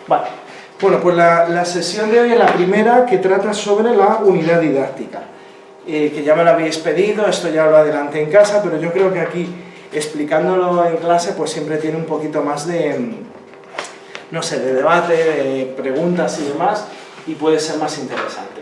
Vale. Bueno, pues la sesión de hoy es la primera que trata sobre la unidad didáctica, que ya me lo habéis pedido, esto ya lo adelanté en casa, pero yo creo que aquí, explicándolo en clase, pues siempre tiene un poquito más de, no sé, de debate, de preguntas y demás, y puede ser más interesante.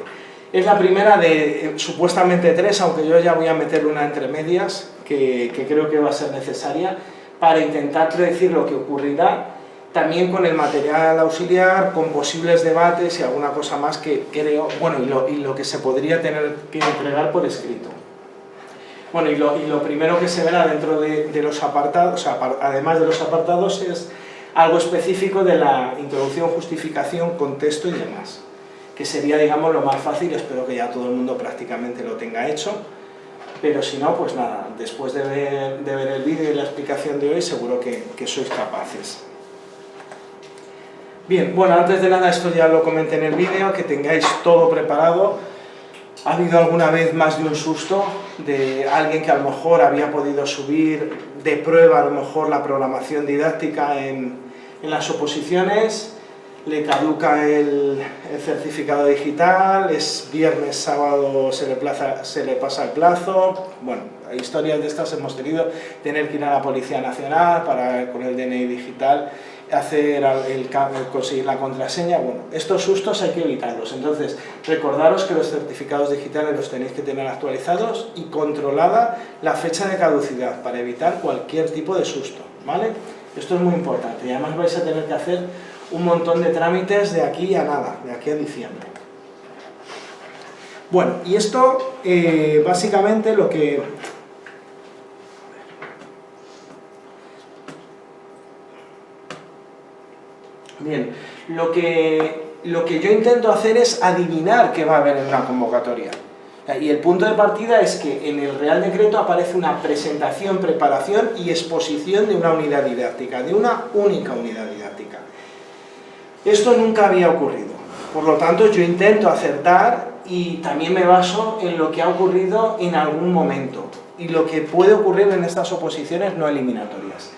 Es la primera de supuestamente 3, aunque yo ya voy a meter una entre medias, que creo que va a ser necesaria, para intentar predecir lo que ocurrirá, también con el material auxiliar, con posibles debates y alguna cosa más que creo, bueno, y lo que se podría tener que entregar por escrito. Bueno, y lo primero que se verá dentro de los apartados, además de los apartados, es algo específico de la introducción, justificación, contexto y demás, que sería, digamos, lo más fácil. Espero que ya todo el mundo prácticamente lo tenga hecho, pero si no, pues nada, después de ver el vídeo y la explicación de hoy, seguro que sois capaces. Bien, bueno, antes de nada, esto ya lo comenté en el vídeo, que tengáis todo preparado. ¿Ha habido alguna vez más de un susto de alguien que a lo mejor había podido subir de prueba a lo mejor la programación didáctica en las oposiciones? Le caduca el certificado digital, es viernes, sábado se le pasa el plazo. Bueno, historias de estas hemos tenido, tener que ir a la Policía Nacional con el DNI digital, conseguir la contraseña. Bueno, estos sustos hay que evitarlos. Entonces, recordaros que los certificados digitales los tenéis que tener actualizados y controlada la fecha de caducidad para evitar cualquier tipo de susto, ¿vale? Esto es muy importante y además vais a tener que hacer un montón de trámites de aquí a nada, de aquí a diciembre. Bueno, y esto básicamente lo que... Bien, lo que yo intento hacer es adivinar qué va a haber en una convocatoria. Y el punto de partida es que en el Real Decreto aparece una presentación, preparación y exposición de una unidad didáctica, de una única unidad didáctica. Esto nunca había ocurrido, por lo tanto yo intento acertar y también me baso en lo que ha ocurrido en algún momento y lo que puede ocurrir en estas oposiciones no eliminatorias.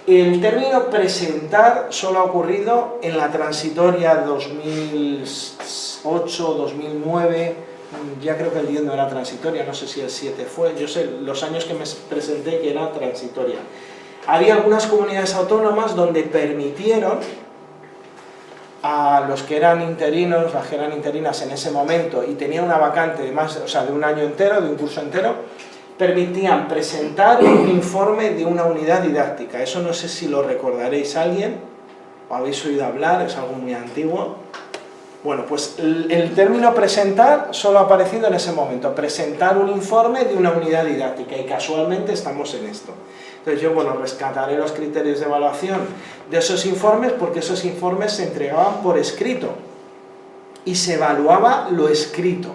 El término presentar solo ha ocurrido en la transitoria 2008-2009, ya creo que el 10 no era transitoria, no sé si el 7 fue, yo sé los años que me presenté que era transitoria. Había algunas comunidades autónomas donde permitieron a los que eran interinos, las que eran interinas en ese momento y tenían una vacante de más, o sea, de un año entero, de un curso entero, permitían presentar un informe de una unidad didáctica. Eso no sé si lo recordaréis a alguien, o habéis oído hablar, es algo muy antiguo. Bueno, pues el término presentar solo ha aparecido en ese momento, presentar un informe de una unidad didáctica, y casualmente estamos en esto. Entonces yo, bueno, rescataré los criterios de evaluación de esos informes, porque esos informes se entregaban por escrito y se evaluaba lo escrito.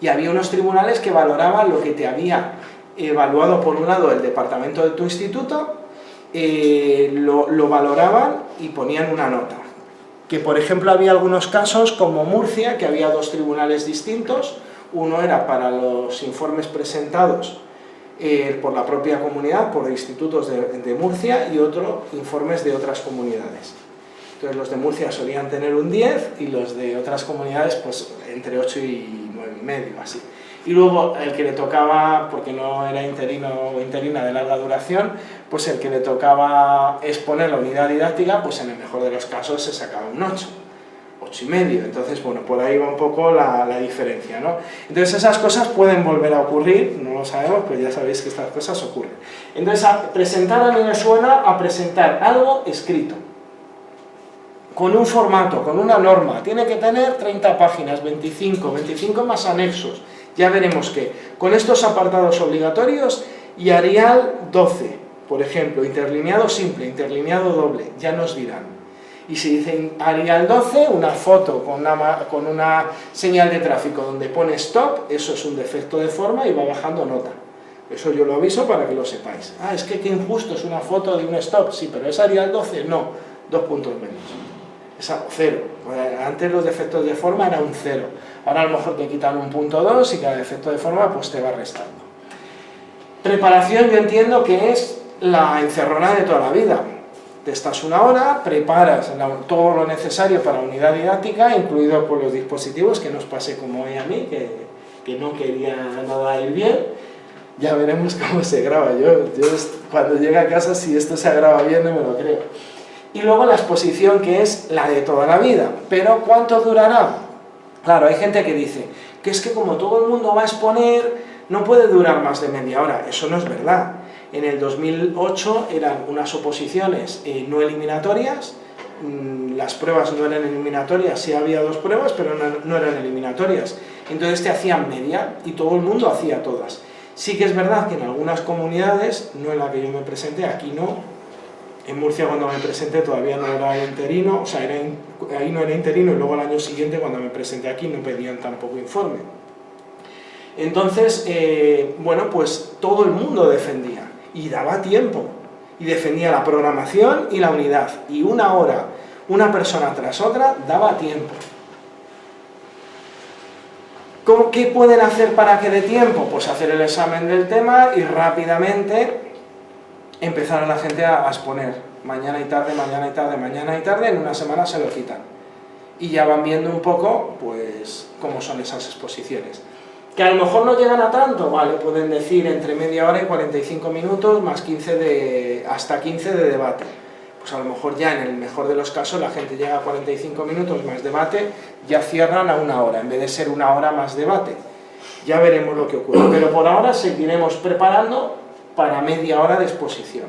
Y había unos tribunales que valoraban lo que te había evaluado, por un lado, el departamento de tu instituto, lo valoraban y ponían una nota. Que, por ejemplo, había algunos casos, como Murcia, que había dos tribunales distintos. Uno era para los informes presentados por la propia comunidad, por institutos de Murcia, y otro, informes de otras comunidades. Entonces los de Murcia solían tener un 10 y los de otras comunidades pues entre 8 y 9,5, así. Y luego el que le tocaba, porque no era interino o interina de larga duración, pues el que le tocaba exponer la unidad didáctica, pues en el mejor de los casos se sacaba un 8, 8,5. Entonces, bueno, por ahí va un poco la diferencia, ¿no? Entonces esas cosas pueden volver a ocurrir, no lo sabemos, pero ya sabéis que estas cosas ocurren. Entonces, presentar a mí me suena a presentar algo escrito, con un formato, con una norma. Tiene que tener 30 páginas, 25 más anexos. Ya veremos que con estos apartados obligatorios y Arial 12, por ejemplo, interlineado simple, interlineado doble, ya nos dirán. Y si dice Arial 12, una foto con una señal de tráfico donde pone stop, eso es un defecto de forma y va bajando nota. Eso yo lo aviso para que lo sepáis. Ah, es que qué injusto, es una foto de un stop. Sí, pero es Arial 12, no, 2 puntos menos. Es 0. Antes los defectos de forma era un 0. Ahora a lo mejor te quitan un punto 2 y cada defecto de forma pues te va restando. Preparación yo entiendo que es la encerrona de toda la vida. Te estás una hora, preparas todo lo necesario para la unidad didáctica, incluido por los dispositivos, que no os pase como hoy a mí, que no quería nada ir bien. Ya veremos cómo se graba. Yo cuando llegue a casa, si esto se graba bien, no me lo creo. Y luego la exposición, que es la de toda la vida. ¿Pero cuánto durará? Claro, hay gente que dice que es que como todo el mundo va a exponer, no puede durar más de media hora. Eso no es verdad. En el 2008 eran unas oposiciones no eliminatorias, las pruebas no eran eliminatorias, sí había 2 pruebas, pero no eran eliminatorias. Entonces te hacían media y todo el mundo hacía todas. Sí que es verdad que en algunas comunidades, no en la que yo me presenté, aquí no, en Murcia cuando me presenté todavía no era interino, o sea, ahí no era interino, y luego el año siguiente cuando me presenté aquí no pedían tampoco informe. Entonces, bueno, pues todo el mundo defendía. Y daba tiempo, y defendía la programación y la unidad, y una hora, una persona tras otra, daba tiempo. ¿Qué pueden hacer para que dé tiempo? Pues hacer el examen del tema y rápidamente empezar a la gente a exponer, mañana y tarde, mañana y tarde, mañana y tarde, en una semana se lo quitan. Y ya van viendo un poco, pues, cómo son esas exposiciones. Que a lo mejor no llegan a tanto, vale, pueden decir entre media hora y 45 minutos más 15 hasta 15 de debate. Pues a lo mejor ya en el mejor de los casos la gente llega a 45 minutos más debate, ya cierran a una hora, en vez de ser una hora más debate. Ya veremos lo que ocurre, pero por ahora seguiremos preparando para media hora de exposición.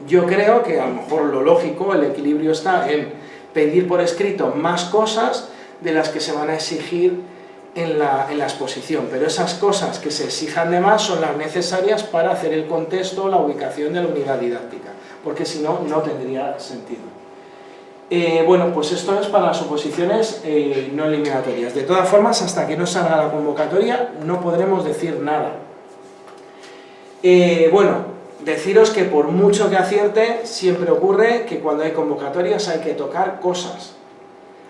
Yo creo que a lo mejor lo lógico, el equilibrio está en pedir por escrito más cosas de las que se van a exigir en la exposición, pero esas cosas que se exijan de más son las necesarias para hacer el contexto, la ubicación de la unidad didáctica, porque si no, no tendría sentido. Bueno, pues esto es para las oposiciones no eliminatorias. De todas formas, hasta que no salga la convocatoria, no podremos decir nada. Bueno, deciros que por mucho que acierte, siempre ocurre que cuando hay convocatorias hay que tocar cosas.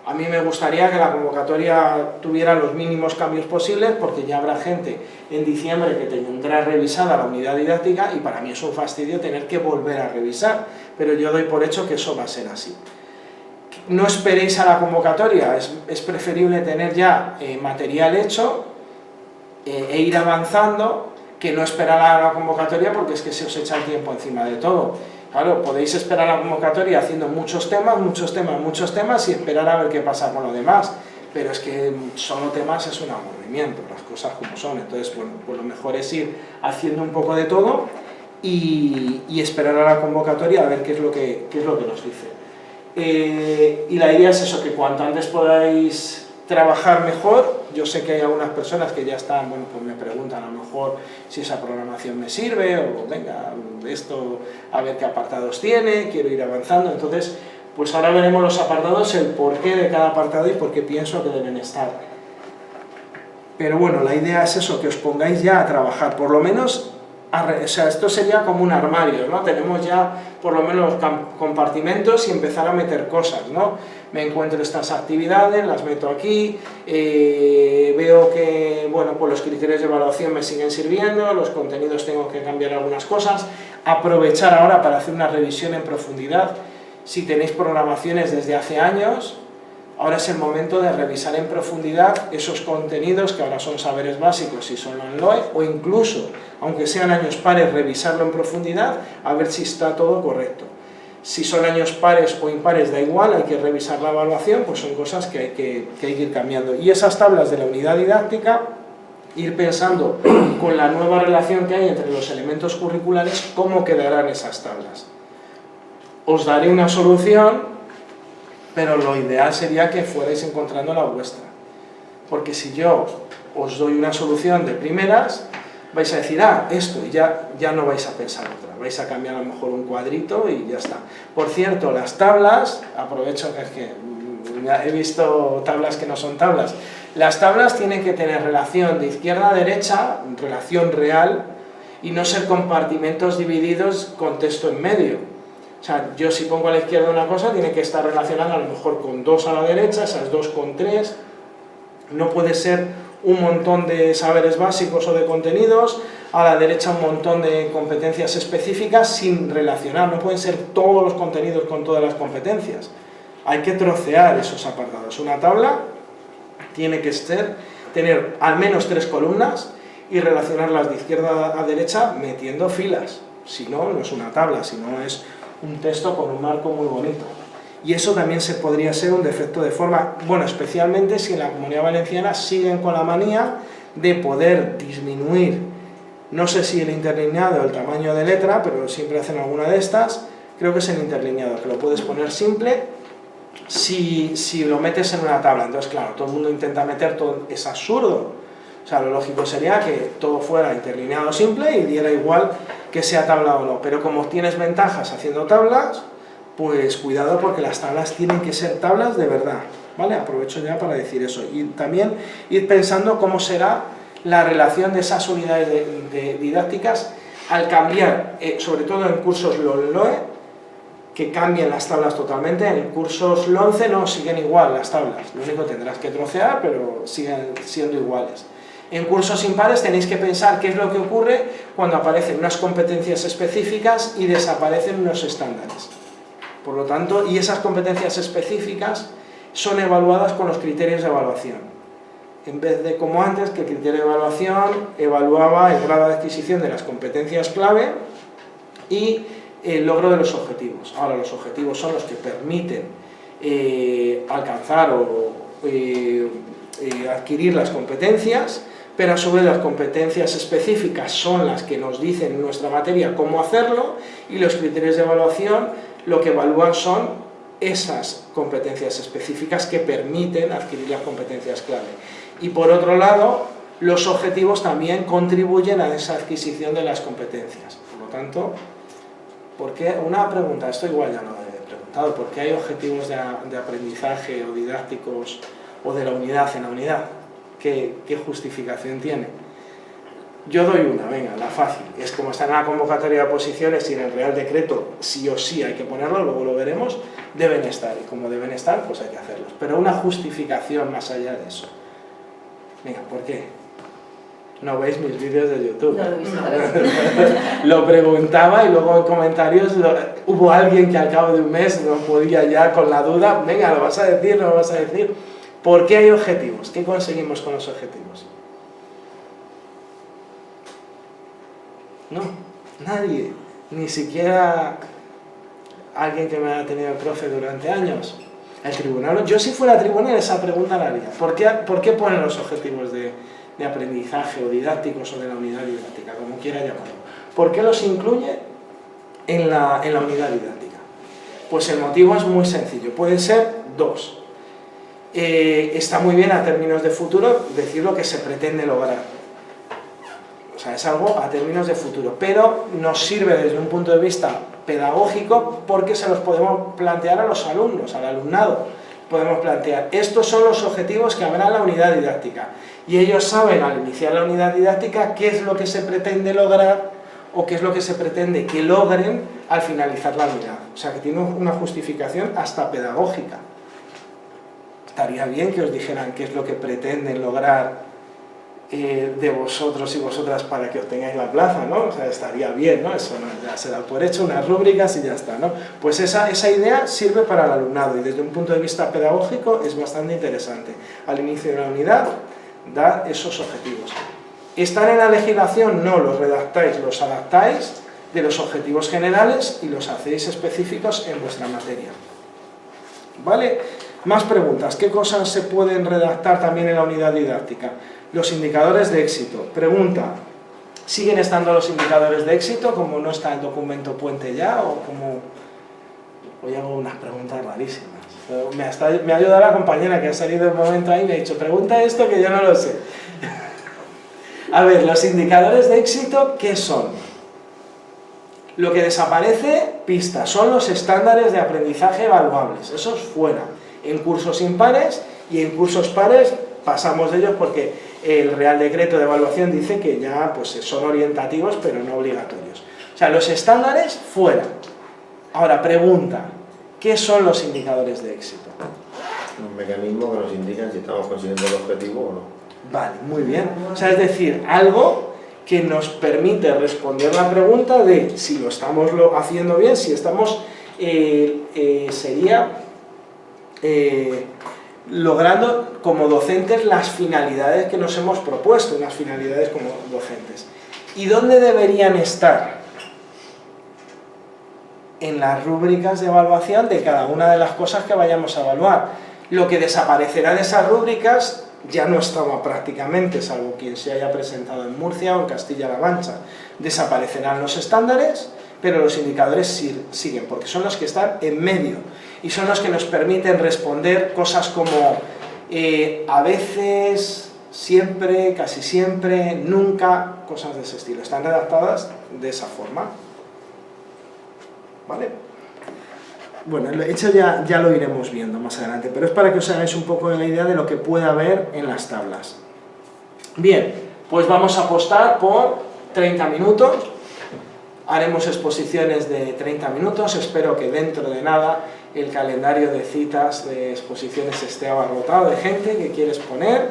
A mí me gustaría que la convocatoria tuviera los mínimos cambios posibles, porque ya habrá gente en diciembre que tendrá revisada la unidad didáctica y para mí es un fastidio tener que volver a revisar, pero yo doy por hecho que eso va a ser así. No esperéis a la convocatoria, es preferible tener ya material hecho e ir avanzando que no esperar a la convocatoria, porque es que se os echa el tiempo encima de todo. Claro, podéis esperar a la convocatoria haciendo muchos temas y esperar a ver qué pasa con lo demás, pero es que solo temas es un aburrimiento, las cosas como son. Entonces, bueno, pues lo mejor es ir haciendo un poco de todo y esperar a la convocatoria a ver qué es lo que nos dice. Y la idea es eso, que cuanto antes podáis trabajar mejor. Yo sé que hay algunas personas que ya están, bueno, pues me preguntan a lo mejor si esa programación me sirve, o venga, esto a ver qué apartados tiene, quiero ir avanzando. Entonces, pues ahora veremos los apartados, el porqué de cada apartado y por qué pienso que deben estar. Pero bueno, la idea es eso, que os pongáis ya a trabajar, por lo menos, o sea, esto sería como un armario, ¿no? Tenemos ya por lo menos compartimentos y empezar a meter cosas, ¿no? Me encuentro estas actividades, las meto aquí, veo que, bueno, pues los criterios de evaluación me siguen sirviendo, los contenidos tengo que cambiar algunas cosas, aprovechar ahora para hacer una revisión en profundidad. Si tenéis programaciones desde hace años, ahora es el momento de revisar en profundidad esos contenidos que ahora son saberes básicos y son en LOE, o incluso, aunque sean años pares, revisarlo en profundidad a ver si está todo correcto. Si son años pares o impares, da igual, hay que revisar la evaluación, pues son cosas que hay que ir cambiando. Y esas tablas de la unidad didáctica, ir pensando con la nueva relación que hay entre los elementos curriculares, cómo quedarán esas tablas. Os daré una solución, pero lo ideal sería que fuerais encontrando la vuestra. Porque si yo os doy una solución de primeras, vais a decir, ah, esto, y ya no vais a pensar otra. Vais a cambiar a lo mejor un cuadrito y ya está. Por cierto, las tablas, aprovecho que es que he visto tablas que no son tablas. Las tablas tienen que tener relación de izquierda a derecha, relación real, y no ser compartimentos divididos con texto en medio. O sea, yo si pongo a la izquierda una cosa, tiene que estar relacionada a lo mejor con 2 a la derecha, esas 2 con 3. No puede ser un montón de saberes básicos o de contenidos, a la derecha un montón de competencias específicas sin relacionar, no pueden ser todos los contenidos con todas las competencias. Hay que trocear esos apartados. Una tabla tiene que tener al menos 3 columnas y relacionarlas de izquierda a derecha metiendo filas. Si no, no es una tabla, si no es un texto con un marco muy bonito. Y eso también podría ser un defecto de forma, bueno, especialmente si en la Comunidad Valenciana siguen con la manía de poder disminuir, no sé si el interlineado o el tamaño de letra, pero siempre hacen alguna de estas, creo que es el interlineado, que lo puedes poner simple si lo metes en una tabla. Entonces, claro, todo el mundo intenta meter todo, es absurdo. O sea, lo lógico sería que todo fuera interlineado simple y diera igual que sea tabla o no, pero como tienes ventajas haciendo tablas, pues cuidado porque las tablas tienen que ser tablas de verdad, ¿vale? Aprovecho ya para decir eso. Y también ir pensando cómo será la relación de esas unidades didácticas al cambiar, sobre todo en cursos LOE, que cambian las tablas totalmente. En cursos LONCE no, siguen igual las tablas, lo único que tendrás que trocear, pero siguen siendo iguales. En cursos impares tenéis que pensar qué es lo que ocurre cuando aparecen unas competencias específicas y desaparecen unos estándares. Por lo tanto, y esas competencias específicas son evaluadas con los criterios de evaluación. En vez de como antes, que el criterio de evaluación evaluaba el grado de adquisición de las competencias clave y el logro de los objetivos. Ahora los objetivos son los que permiten alcanzar o adquirir las competencias, pero a su vez las competencias específicas son las que nos dicen en nuestra materia cómo hacerlo, y los criterios de evaluación lo que evalúan son esas competencias específicas que permiten adquirir las competencias clave. Y por otro lado, los objetivos también contribuyen a esa adquisición de las competencias. Por lo tanto, ¿por qué? Una pregunta, esto igual ya no lo he preguntado, ¿por qué hay objetivos de aprendizaje o didácticos o de la unidad en la unidad? ¿Qué justificación tiene? Yo doy una, venga, la fácil. Es como está en la convocatoria de oposiciones y en el Real Decreto sí o sí hay que ponerlo, luego lo veremos, deben estar. Y como deben estar, pues hay que hacerlos. Pero una justificación más allá de eso. Venga, ¿por qué? No veis mis vídeos de YouTube. No lo he visto. Lo preguntaba y luego en comentarios hubo alguien que al cabo de un mes no podía ya con la duda, venga, ¿lo vas a decir? ¿No lo vas a decir? ¿Por qué hay objetivos? ¿Qué conseguimos con los objetivos? No, nadie, ni siquiera alguien que me ha tenido el profe durante años. El tribunal, yo si fuera tribunal esa pregunta la haría. ¿Por qué ponen los objetivos de aprendizaje o didácticos o de la unidad didáctica, como quiera llamarlo? ¿Por qué los incluye en la unidad didáctica? Pues el motivo es muy sencillo, pueden ser dos. Está muy bien a términos de futuro decir lo que se pretende lograr. O sea, es algo a términos de futuro, pero nos sirve desde un punto de vista pedagógico porque se los podemos plantear a los alumnos, al alumnado. Podemos plantear, estos son los objetivos que habrá en la unidad didáctica. Y ellos saben al iniciar la unidad didáctica qué es lo que se pretende lograr o qué es lo que se pretende que logren al finalizar la unidad. O sea, que tiene una justificación hasta pedagógica. Estaría bien que os dijeran qué es lo que pretenden lograr de vosotros y vosotras para que obtengáis la plaza, ¿no? O sea, estaría bien, ¿no? Eso no, ya se da por hecho, unas rúbricas y ya está, ¿no? Pues esa idea sirve para el alumnado y desde un punto de vista pedagógico es bastante interesante. Al inicio de la unidad, da esos objetivos. ¿Están en la legislación? No, los redactáis, los adaptáis de los objetivos generales y los hacéis específicos en vuestra materia. ¿Vale? Más preguntas. ¿Qué cosas se pueden redactar también en la unidad didáctica? Los indicadores de éxito. Pregunta, ¿siguen estando los indicadores de éxito como no está el documento puente ya? O como... Hoy hago unas preguntas rarísimas. Pero me ha ayudado la compañera que ha salido un momento ahí y me ha dicho, pregunta esto que yo no lo sé. A ver, los indicadores de éxito, ¿qué son? Lo que desaparece, pista, son los estándares de aprendizaje evaluables. Esos fuera. En cursos impares y en cursos pares pasamos de ellos porque el Real Decreto de Evaluación dice que ya pues, son orientativos pero no obligatorios. O sea, los estándares fuera. Ahora, pregunta, ¿qué son los indicadores de éxito? Un mecanismo que nos indica si estamos consiguiendo el objetivo o no. Vale, muy bien. O sea, es decir, algo que nos permite responder la pregunta de si lo estamos haciendo bien, si estamos, logrando como docentes las finalidades que nos hemos propuesto, las finalidades como docentes. ¿Y dónde deberían estar? En las rúbricas de evaluación de cada una de las cosas que vayamos a evaluar. Lo que desaparecerá de esas rúbricas ya no estaba prácticamente, salvo quien se haya presentado en Murcia o en Castilla-La Mancha. Desaparecerán los estándares, pero los indicadores siguen, porque son los que están en medio y son los que nos permiten responder cosas como a veces, siempre, casi siempre, nunca, cosas de ese estilo. Están redactadas de esa forma. ¿Vale? Bueno, el hecho ya lo iremos viendo más adelante, pero es para que os hagáis un poco la idea de lo que puede haber en las tablas. Bien, pues vamos a apostar por 30 minutos, haremos exposiciones de 30 minutos, espero que dentro de nada el calendario de citas, de exposiciones esté abarrotado de gente que quiere exponer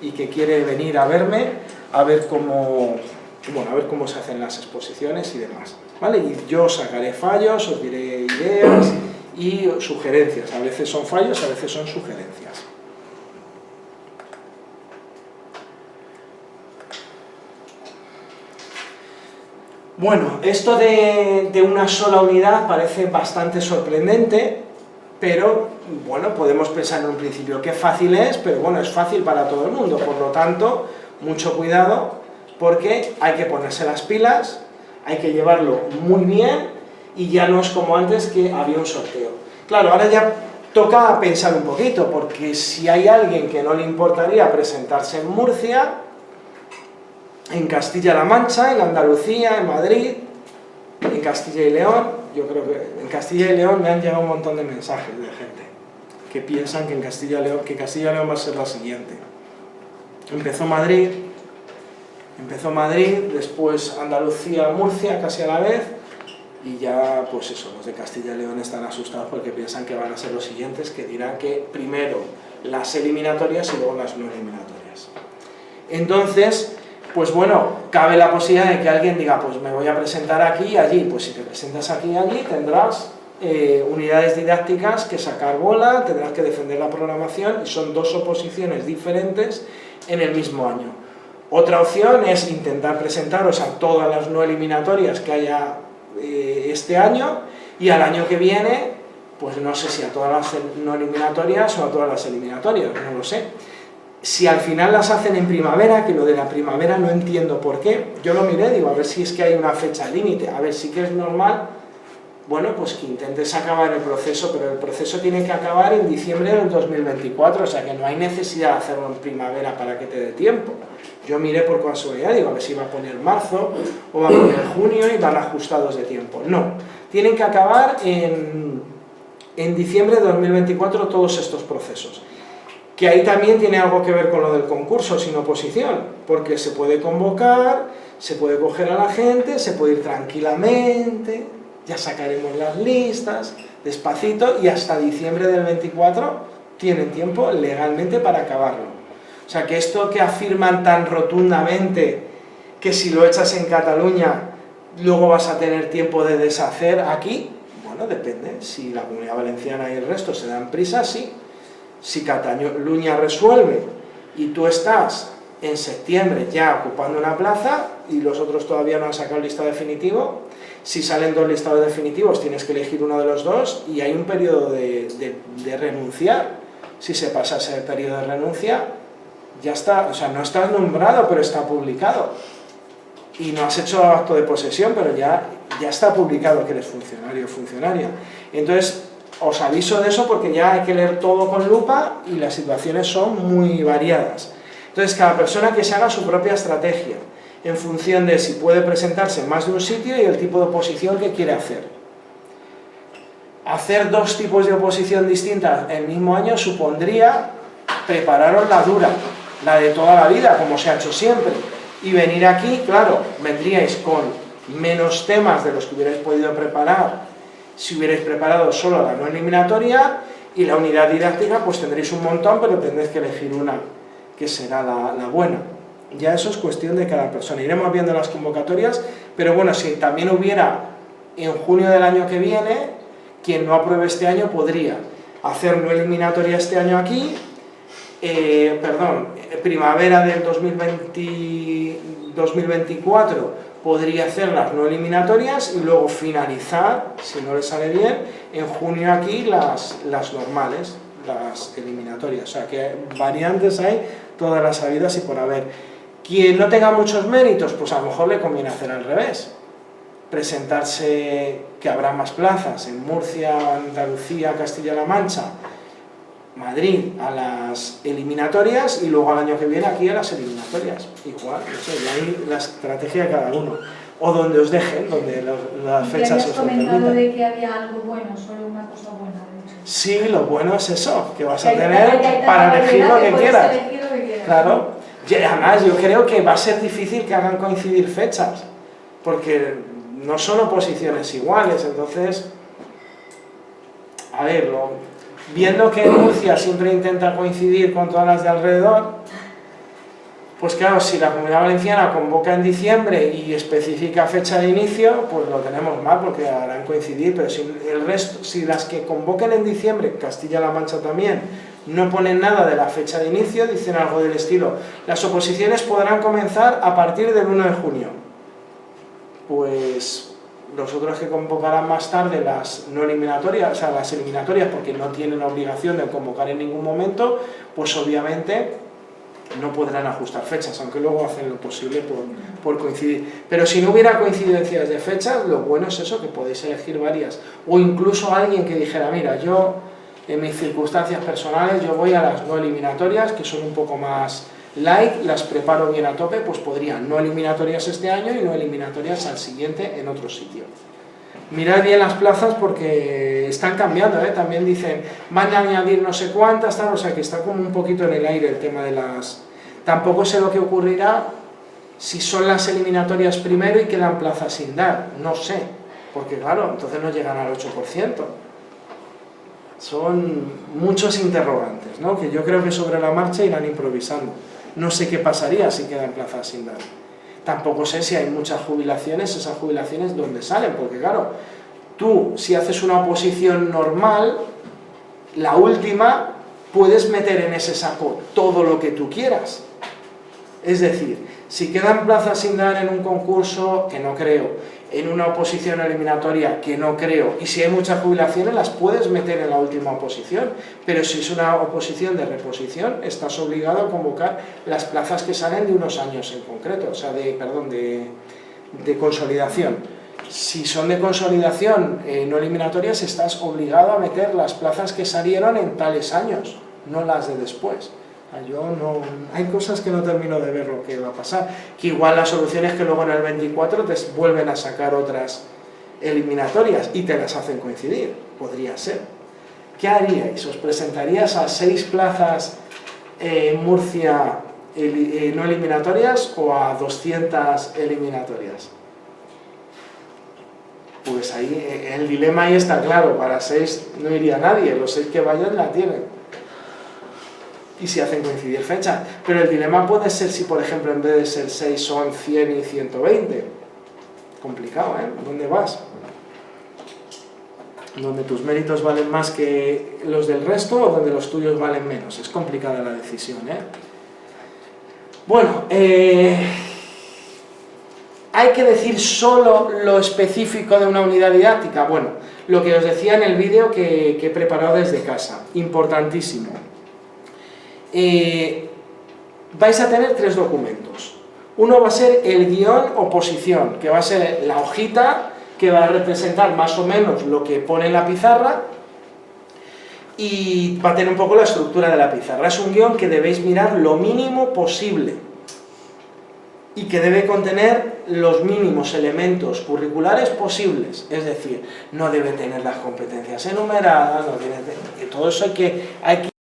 y que quiere venir a verme, a ver cómo se hacen las exposiciones y demás. ¿Vale? Y yo os sacaré fallos, os diré ideas y sugerencias. A veces son fallos, a veces son sugerencias. Bueno, esto de una sola unidad parece bastante sorprendente, pero bueno, podemos pensar en un principio qué fácil es, pero bueno, es fácil para todo el mundo, por lo tanto, mucho cuidado, porque hay que ponerse las pilas, hay que llevarlo muy bien y ya no es como antes que había un sorteo. Claro, ahora ya toca pensar un poquito, porque si hay alguien que no le importaría presentarse en Murcia, en Castilla-La Mancha, en Andalucía, en Madrid, en Castilla y León, yo creo que en Castilla y León me han llegado un montón de mensajes de gente que piensan que en Castilla y León va a ser la siguiente. Empezó Madrid, después Andalucía, Murcia, casi a la vez, y ya, pues eso, los de Castilla y León están asustados porque piensan que van a ser los siguientes, que dirán que primero las eliminatorias y luego las no eliminatorias. Entonces, pues bueno, cabe la posibilidad de que alguien diga, pues me voy a presentar aquí y allí. Pues si te presentas aquí y allí, tendrás unidades didácticas que sacar bola, tendrás que defender la programación, y son dos oposiciones diferentes en el mismo año. Otra opción es intentar presentaros a todas las no eliminatorias que haya este año, y al año que viene, pues no sé si a todas las no eliminatorias o a todas las eliminatorias, no lo sé. Si al final las hacen en primavera, que lo de la primavera no entiendo por qué, yo lo miré, digo, a ver si es que hay una fecha límite, a ver si que es normal, bueno, pues que intentes acabar el proceso, pero el proceso tiene que acabar en diciembre del 2024, o sea que no hay necesidad de hacerlo en primavera para que te dé tiempo. Yo miré por casualidad, digo, a ver si va a poner marzo o va a poner junio y van ajustados de tiempo. No, tienen que acabar en diciembre de 2024 todos estos procesos. Que ahí también tiene algo que ver con lo del concurso sin oposición, porque se puede convocar, se puede coger a la gente, se puede ir tranquilamente, ya sacaremos las listas, despacito, y hasta diciembre del 24 tienen tiempo legalmente para acabarlo. O sea que esto que afirman tan rotundamente, que si lo echas en Cataluña luego vas a tener tiempo de deshacer aquí, bueno, depende, si la Comunidad Valenciana y el resto se dan prisa, sí. Si Cataluña resuelve y tú estás en septiembre ya ocupando una plaza y los otros todavía no han sacado el listado definitivo, si salen dos listados definitivos tienes que elegir uno de los dos y hay un periodo de renunciar. Si se pasa ese periodo de renuncia, ya está, o sea, no estás nombrado, pero está publicado. Y no has hecho acto de posesión, pero ya está publicado que eres funcionario o funcionaria. Entonces, os aviso de eso porque ya hay que leer todo con lupa y las situaciones son muy variadas. Entonces, cada persona que se haga su propia estrategia en función de si puede presentarse en más de un sitio y el tipo de oposición que quiere hacer. Hacer dos tipos de oposición distintas el mismo año supondría prepararos la dura, la de toda la vida, como se ha hecho siempre, y venir aquí, claro, vendríais con menos temas de los que hubierais podido preparar si hubierais preparado solo la no eliminatoria, y la unidad didáctica pues tendréis un montón, pero tendréis que elegir una. que será la buena. Ya eso es cuestión de cada persona. Iremos viendo las convocatorias, pero bueno, si también hubiera en junio del año que viene, quien no apruebe este año podría hacer no eliminatoria este año aquí, primavera del 2024 podría hacer las no eliminatorias y luego finalizar, si no le sale bien, en junio aquí las normales, las eliminatorias. O sea que variantes hay todas las habidas y por haber. Quien no tenga muchos méritos, pues a lo mejor le conviene hacer al revés. Presentarse, que habrá más plazas, en Murcia, Andalucía, Castilla-La Mancha, Madrid a las eliminatorias y luego al año que viene aquí a las eliminatorias. Igual, no sé, y ahí la estrategia de cada uno. O donde os dejen, donde las fechas os lo permitan. ¿Habías comentado de que había algo bueno, solo una cosa buena, de hecho? Sí, lo bueno es eso, que vas a tener para elegir lo que quieras. Claro, y además yo creo que va a ser difícil que hagan coincidir fechas, porque no son oposiciones iguales, entonces, a ver, viendo que Murcia siempre intenta coincidir con todas las de alrededor, pues claro, si la Comunidad Valenciana convoca en diciembre y especifica fecha de inicio, pues lo tenemos mal porque harán coincidir, pero si el resto, si las que convoquen en diciembre, Castilla-La Mancha también, no ponen nada de la fecha de inicio, dicen algo del estilo, las oposiciones podrán comenzar a partir del 1 de junio. Pues los otros que convocarán más tarde las no eliminatorias, o sea, las eliminatorias, porque no tienen obligación de convocar en ningún momento, pues obviamente no podrán ajustar fechas, aunque luego hacen lo posible por coincidir. Pero si no hubiera coincidencias de fechas, lo bueno es eso, que podéis elegir varias. O incluso alguien que dijera, mira, yo en mis circunstancias personales, yo voy a las no eliminatorias, que son un poco más light, las preparo bien a tope, pues podrían no eliminatorias este año y no eliminatorias al siguiente en otro sitio. Mirad bien las plazas porque están cambiando, ¿eh? También dicen, van a añadir no sé cuántas, tal, o sea que está como un poquito en el aire el tema de las... Tampoco sé lo que ocurrirá si son las eliminatorias primero y quedan plazas sin dar, no sé, porque claro, entonces no llegan al 8%. Son muchos interrogantes, ¿no? Que yo creo que sobre la marcha irán improvisando. No sé qué pasaría si quedan plazas sin dar. Tampoco sé si hay muchas jubilaciones, esas jubilaciones dónde salen, porque claro, tú si haces una oposición normal, la última, puedes meter en ese saco todo lo que tú quieras. Es decir, si quedan plazas sin dar en un concurso, que no creo, en una oposición eliminatoria, que no creo, y si hay muchas jubilaciones, las puedes meter en la última oposición, pero si es una oposición de reposición, estás obligado a convocar las plazas que salen de unos años en concreto, o sea, de consolidación. Si son de consolidación no eliminatorias, estás obligado a meter las plazas que salieron en tales años, no las de después. Hay cosas que no termino de ver lo que va a pasar, que igual la solución es que luego en el 24 te vuelven a sacar otras eliminatorias y te las hacen coincidir, podría ser. ¿Qué haríais? ¿Os presentarías a 6 plazas en Murcia no eliminatorias o a 200 eliminatorias? Pues ahí el dilema ahí está claro, para 6 no iría nadie, los 6 que vayan la tienen. Y si hacen coincidir fechas, pero el dilema puede ser si por ejemplo en vez de ser 6 son 100 y 120, complicado, ¿eh? ¿Dónde vas? ¿Donde tus méritos valen más que los del resto o donde los tuyos valen menos? Es complicada la decisión, ¿eh? Bueno, ¿hay que decir solo lo específico de una unidad didáctica? Bueno, lo que os decía en el vídeo que he preparado desde casa, importantísimo. Vais a tener 3 documentos. Uno va a ser el guión oposición, que va a ser la hojita que va a representar más o menos lo que pone en la pizarra y va a tener un poco la estructura de la pizarra. Es un guión que debéis mirar lo mínimo posible y que debe contener los mínimos elementos curriculares posibles, es decir, no debe tener las competencias enumeradas, no debe tener, todo eso hay que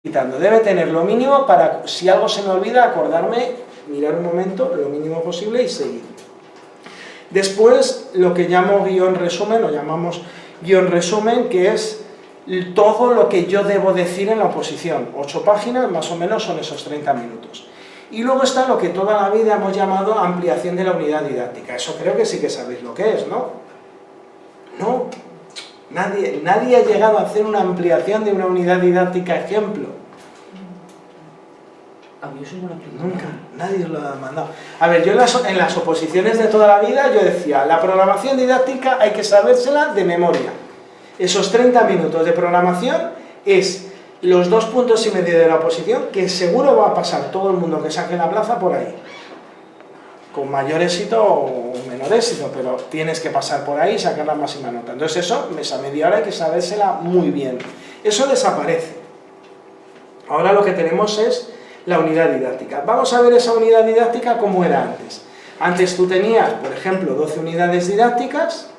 quitando. Debe tener lo mínimo para, si algo se me olvida, acordarme, mirar un momento, lo mínimo posible y seguir. Después, lo que llamo guión resumen, lo llamamos guión resumen, que es todo lo que yo debo decir en la oposición. 8 páginas, más o menos, son esos 30 minutos. Y luego está lo que toda la vida hemos llamado ampliación de la unidad didáctica. Eso creo que sí que sabéis lo que es, ¿no? No, nadie ha llegado a hacer una ampliación de una unidad didáctica ejemplo. A mí eso no lo he aplicado. Nunca, nadie os lo ha mandado. A ver, yo en las oposiciones de toda la vida yo decía, la programación didáctica hay que sabérsela de memoria. Esos 30 minutos de programación es los 2,5 puntos de la oposición, que seguro va a pasar todo el mundo que saque la plaza por ahí. Con mayor éxito o menor éxito, pero tienes que pasar por ahí y sacar la máxima nota. Entonces eso, esa media hora hay que sabérsela muy bien. Eso desaparece. Ahora lo que tenemos es la unidad didáctica. Vamos a ver esa unidad didáctica como era antes. Antes tú tenías, por ejemplo, 12 unidades didácticas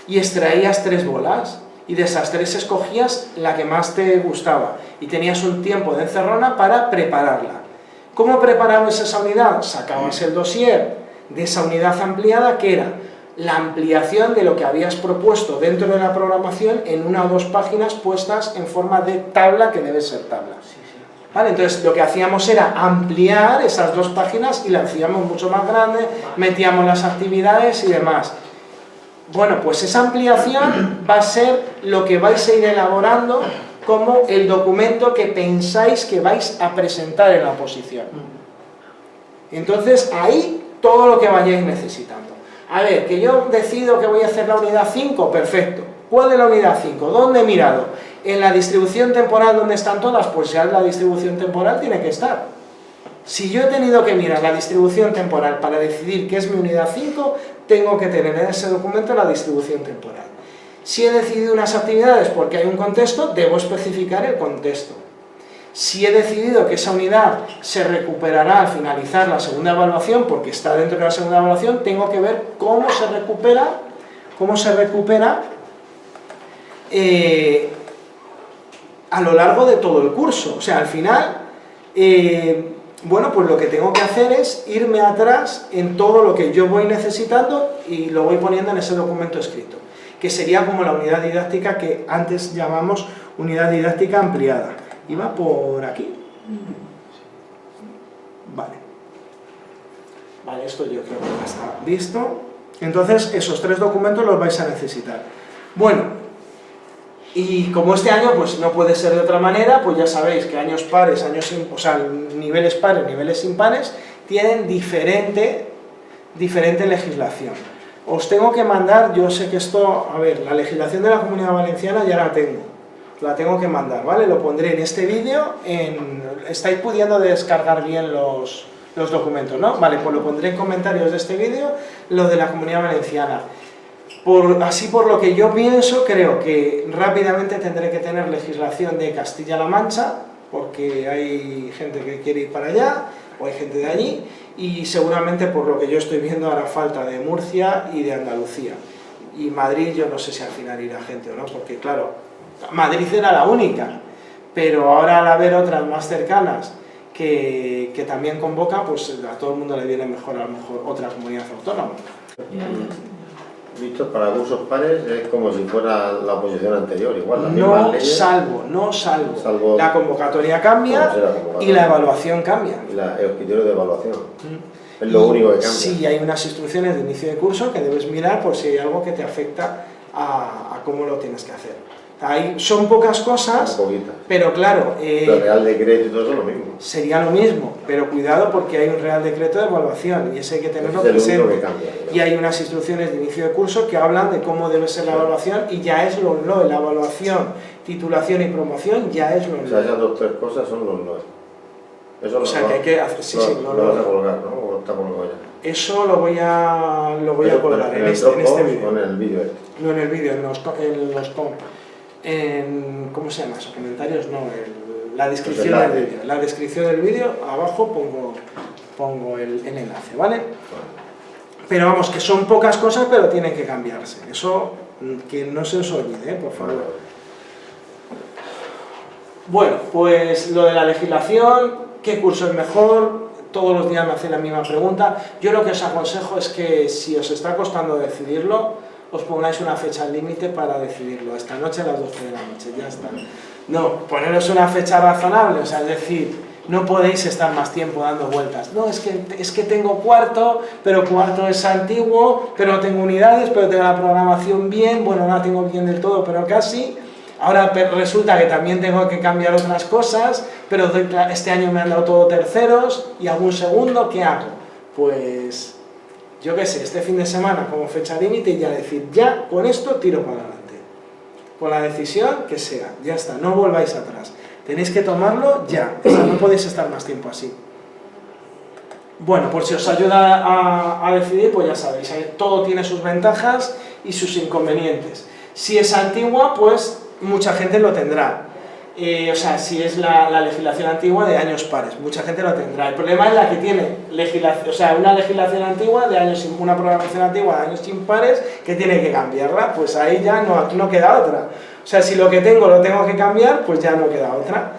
y extraías 3 bolas. Y de esas 3 escogías la que más te gustaba. Y tenías un tiempo de encerrona para prepararla. ¿Cómo preparabas esa unidad? Sacabas el dossier de esa unidad ampliada, que era la ampliación de lo que habías propuesto dentro de la programación en 1 o 2 páginas puestas en forma de tabla, que debe ser tabla. ¿Vale? Entonces lo que hacíamos era ampliar esas 2 páginas y la hacíamos mucho más grande, metíamos las actividades y demás. Bueno, pues esa ampliación va a ser lo que vais a ir elaborando como el documento que pensáis que vais a presentar en la oposición. Entonces ahí todo lo que vayáis necesitando. A ver, que yo decido que voy a hacer la unidad 5, perfecto. ¿Cuál es la unidad 5? ¿Dónde he mirado? En la distribución temporal, ¿dónde están todas? Pues ya la distribución temporal tiene que estar. Si yo he tenido que mirar la distribución temporal para decidir qué es mi unidad 5, tengo que tener en ese documento la distribución temporal. Si he decidido unas actividades porque hay un contexto, debo especificar el contexto. Si he decidido que esa unidad se recuperará al finalizar la segunda evaluación, porque está dentro de la segunda evaluación, tengo que ver cómo se recupera a lo largo de todo el curso. O sea, al final, bueno, pues lo que tengo que hacer es irme atrás en todo lo que yo voy necesitando y lo voy poniendo en ese documento escrito, que sería como la unidad didáctica que antes llamamos unidad didáctica ampliada. ¿Iba por aquí? Vale. Vale, esto yo creo que ya está listo. Entonces, esos 3 documentos los vais a necesitar. Bueno, y como este año pues no puede ser de otra manera, pues ya sabéis que años pares, niveles pares, niveles impares, tienen diferente legislación. Os tengo que mandar, yo sé que esto, a ver, la legislación de la Comunidad Valenciana ya la tengo que mandar, ¿vale? Lo pondré en este vídeo, estáis pudiendo descargar bien los documentos, ¿no? Vale, pues lo pondré en comentarios de este vídeo, lo de la Comunidad Valenciana. Así por lo que yo pienso, creo que rápidamente tendré que tener legislación de Castilla-La Mancha, porque hay gente que quiere ir para allá, o hay gente de allí, y seguramente por lo que yo estoy viendo hará falta de Murcia y de Andalucía. Y Madrid yo no sé si al final irá gente o no, porque claro, Madrid era la única, pero ahora al haber otras más cercanas que también convocan, pues a todo el mundo le viene mejor a lo mejor otra comunidad autónoma. Visto para cursos pares es como si fuera la oposición anterior, igual las mismas No leyes, salvo. La convocatoria cambia y la evaluación cambia. y los criterios de evaluación. Es lo único que cambia. Sí, hay unas instrucciones de inicio de curso que debes mirar por si hay algo que te afecta a cómo lo tienes que hacer. Son pocas cosas, pero claro, el Real Decreto y todo eso es lo mismo. sería lo mismo, pero cuidado porque hay un Real Decreto de evaluación y ese hay que tenerlo presente. Y hay unas instrucciones de inicio de curso que hablan de cómo debe ser la evaluación y ya es los LOE, la evaluación, titulación y promoción ya es los LOE. O sea, esas 2 o 3 cosas son los LOE. Eso o sea, que hay que hacer, sí, lo vas a colgar, ¿no? ¿O está colgado ya? Eso lo voy a colgar en este vídeo. O en el vídeo este. No en el vídeo, ¿cómo se llama eso? Comentarios, no, la descripción del vídeo. La descripción del vídeo, abajo pongo el enlace, ¿vale? Pero vamos, que son pocas cosas, pero tienen que cambiarse. Eso, que no se os olvide, por favor. Bueno, pues lo de la legislación, ¿qué curso es mejor? Todos los días me hacen la misma pregunta. Yo lo que os aconsejo es que si os está costando decidirlo, os pongáis una fecha límite para decidirlo, esta noche a las 12 de la noche, ya está. No, poneros una fecha razonable, o sea, es decir, No podéis estar más tiempo dando vueltas. No, es que tengo cuarto, pero cuarto es antiguo, pero no tengo unidades, pero tengo la programación bien, bueno, no la tengo bien del todo, pero casi. Ahora resulta que también tengo que cambiar otras cosas, pero este año me han dado todo terceros y algún segundo, ¿qué hago? Pues, yo qué sé, este fin de semana como fecha límite y ya decir, ya con esto tiro para adelante. Con la decisión que sea, ya está, no volváis atrás. Tenéis que tomarlo ya, o sea, no podéis estar más tiempo así. Bueno, por si os ayuda a decidir, pues ya sabéis, todo tiene sus ventajas y sus inconvenientes. Si es antigua, pues mucha gente lo tendrá. O sea, si es la legislación antigua de años pares, mucha gente lo tendrá. El problema es la que tiene una legislación antigua de años, una programación antigua de años impares que tiene que cambiarla, pues ahí ya no queda otra. O sea, si lo que tengo lo tengo que cambiar, pues ya no queda otra.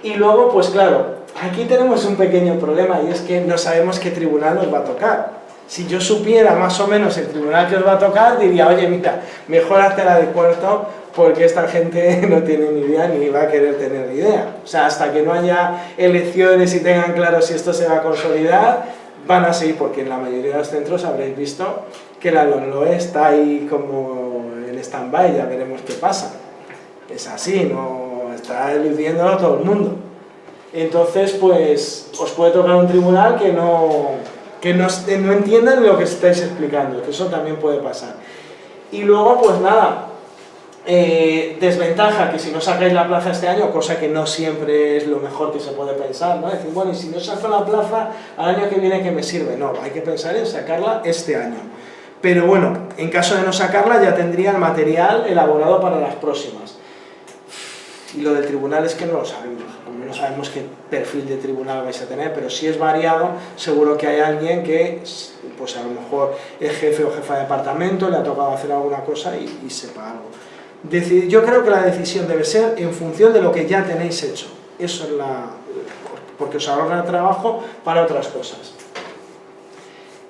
Y luego, pues claro, aquí tenemos un pequeño problema y es que no sabemos qué tribunal nos va a tocar. Si yo supiera más o menos el tribunal que os va a tocar, diría, oye, mira, mejor hazte la de cuarto porque esta gente no tiene ni idea ni va a querer tener ni idea. O sea, hasta que no haya elecciones y tengan claro si esto se va a consolidar, van a seguir, porque en la mayoría de los centros habréis visto que la LOMLOE está ahí como en stand-by, ya veremos qué pasa. Es así, no está eludiéndolo todo el mundo. Entonces, pues, os puede tocar un tribunal que no entiendan lo que estáis explicando, que eso también puede pasar. Y luego, pues nada, desventaja que si no sacáis la plaza este año, cosa que no siempre es lo mejor que se puede pensar, ¿no? Decir, bueno, y si no saco la plaza, al año que viene, ¿qué me sirve? No, hay que pensar en sacarla este año. Pero bueno, en caso de no sacarla, ya tendría el material elaborado para las próximas. Y lo del tribunal es que no lo sabemos, no sabemos qué perfil de tribunal vais a tener, pero si es variado, seguro que hay alguien que, pues a lo mejor es jefe o jefa de departamento, le ha tocado hacer alguna cosa y sepa algo. Yo creo que la decisión debe ser en función de lo que ya tenéis hecho. Eso es porque os ahorra trabajo para otras cosas.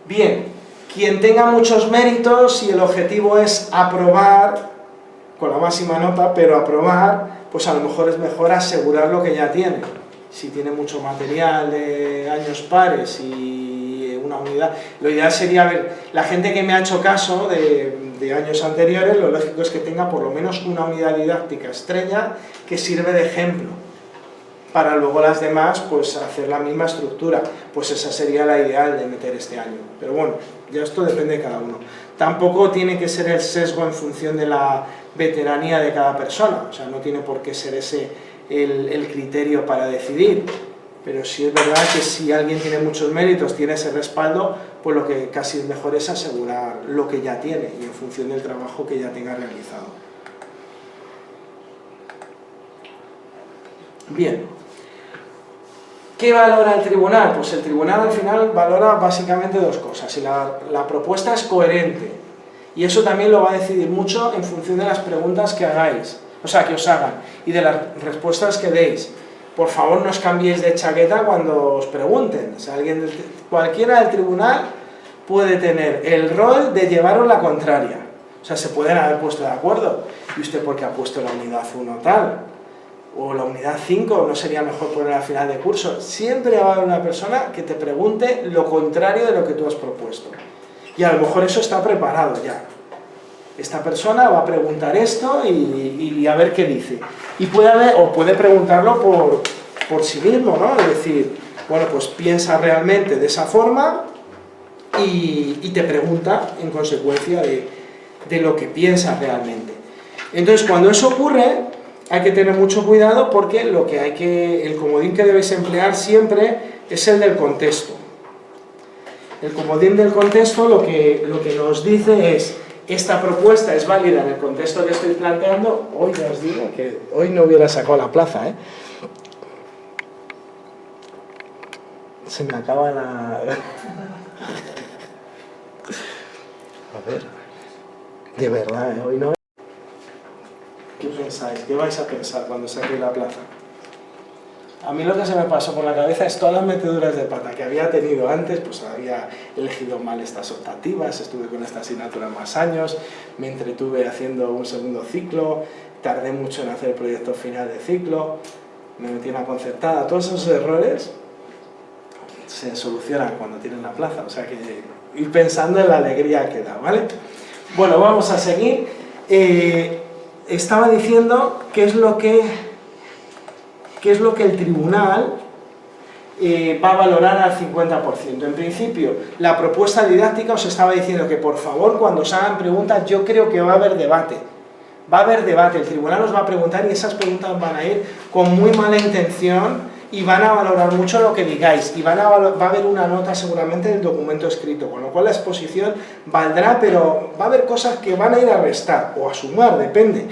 Bien, quien tenga muchos méritos y el objetivo es aprobar, con la máxima nota, pero aprobar, pues a lo mejor es mejor asegurar lo que ya tiene. Si tiene mucho material de años pares y una unidad, lo ideal sería ver, la gente que me ha hecho caso de años anteriores, lo lógico es que tenga por lo menos una unidad didáctica estrella que sirve de ejemplo, para luego las demás pues hacer la misma estructura. Pues esa sería la ideal de meter este año. Pero bueno, ya esto depende de cada uno. Tampoco tiene que ser el sesgo en función de la veteranía de cada persona, o sea, no tiene por qué ser ese el criterio para decidir, pero sí es verdad que si alguien tiene muchos méritos, tiene ese respaldo, pues lo que casi es mejor es asegurar lo que ya tiene y en función del trabajo que ya tenga realizado. Bien, ¿qué valora el tribunal? Pues el tribunal al final valora básicamente dos cosas, y la propuesta es coherente. Y eso también lo va a decidir mucho en función de las preguntas que hagáis, o sea, que os hagan, y de las respuestas que deis. Por favor, no os cambiéis de chaqueta cuando os pregunten. O sea, cualquiera del tribunal puede tener el rol de llevaros la contraria. O sea, se pueden haber puesto de acuerdo. ¿Y usted por qué ha puesto la unidad 1 tal? O la unidad 5, ¿no sería mejor poner al final de curso? Siempre va a haber una persona que te pregunte lo contrario de lo que tú has propuesto. Y a lo mejor eso está preparado ya. Esta persona va a preguntar esto y a ver qué dice. Y puede preguntarlo por sí mismo, ¿no? Es decir, bueno, pues piensa realmente de esa forma y te pregunta en consecuencia de lo que piensa realmente. Entonces, cuando eso ocurre, hay que tener mucho cuidado porque el comodín que debéis emplear siempre es el del contexto. El comodín del contexto lo que nos dice es: esta propuesta es válida en el contexto que estoy planteando. Hoy ya os digo que hoy no hubiera sacado la plaza, ¿eh? Se me acaba la... A ver, de verdad, ¿eh? Hoy no... ¿Qué pensáis? ¿Qué vais a pensar cuando saquéis la plaza? A mí lo que se me pasó por la cabeza es todas las meteduras de pata que había tenido antes, pues había elegido mal estas optativas, estuve con esta asignatura más años, me entretuve haciendo un segundo ciclo, tardé mucho en hacer el proyecto final de ciclo, me metí en la concertada, todos esos errores se solucionan cuando tienen la plaza, o sea que ir pensando en la alegría que da, ¿vale? Bueno, vamos a seguir. Estaba diciendo qué es lo que el tribunal va a valorar al 50%. En principio, la propuesta didáctica os estaba diciendo que por favor cuando os hagan preguntas, yo creo que va a haber debate. Va a haber debate, el tribunal os va a preguntar y esas preguntas van a ir con muy mala intención y van a valorar mucho lo que digáis y va a haber una nota seguramente del documento escrito, con lo cual la exposición valdrá, pero va a haber cosas que van a ir a restar o a sumar, depende.